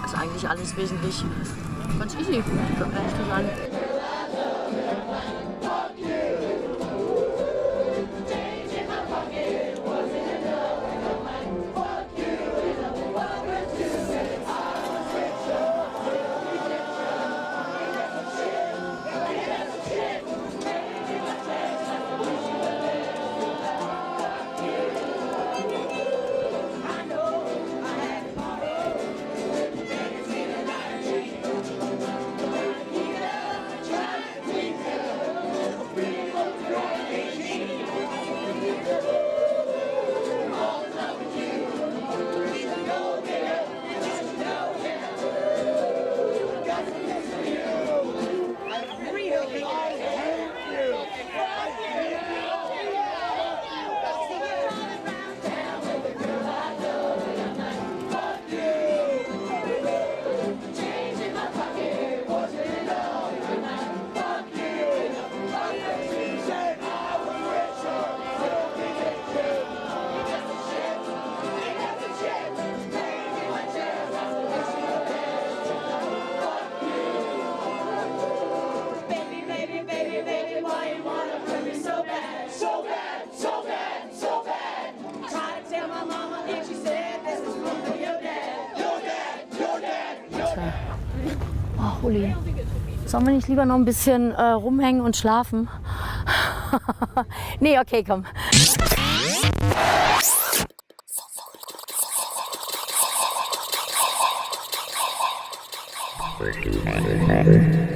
Das ist eigentlich alles wesentlich ganz easy, um ehrlich zu sein. Oh, Uli, sollen wir nicht lieber noch ein bisschen rumhängen und schlafen? Nee, okay, komm. Thank you.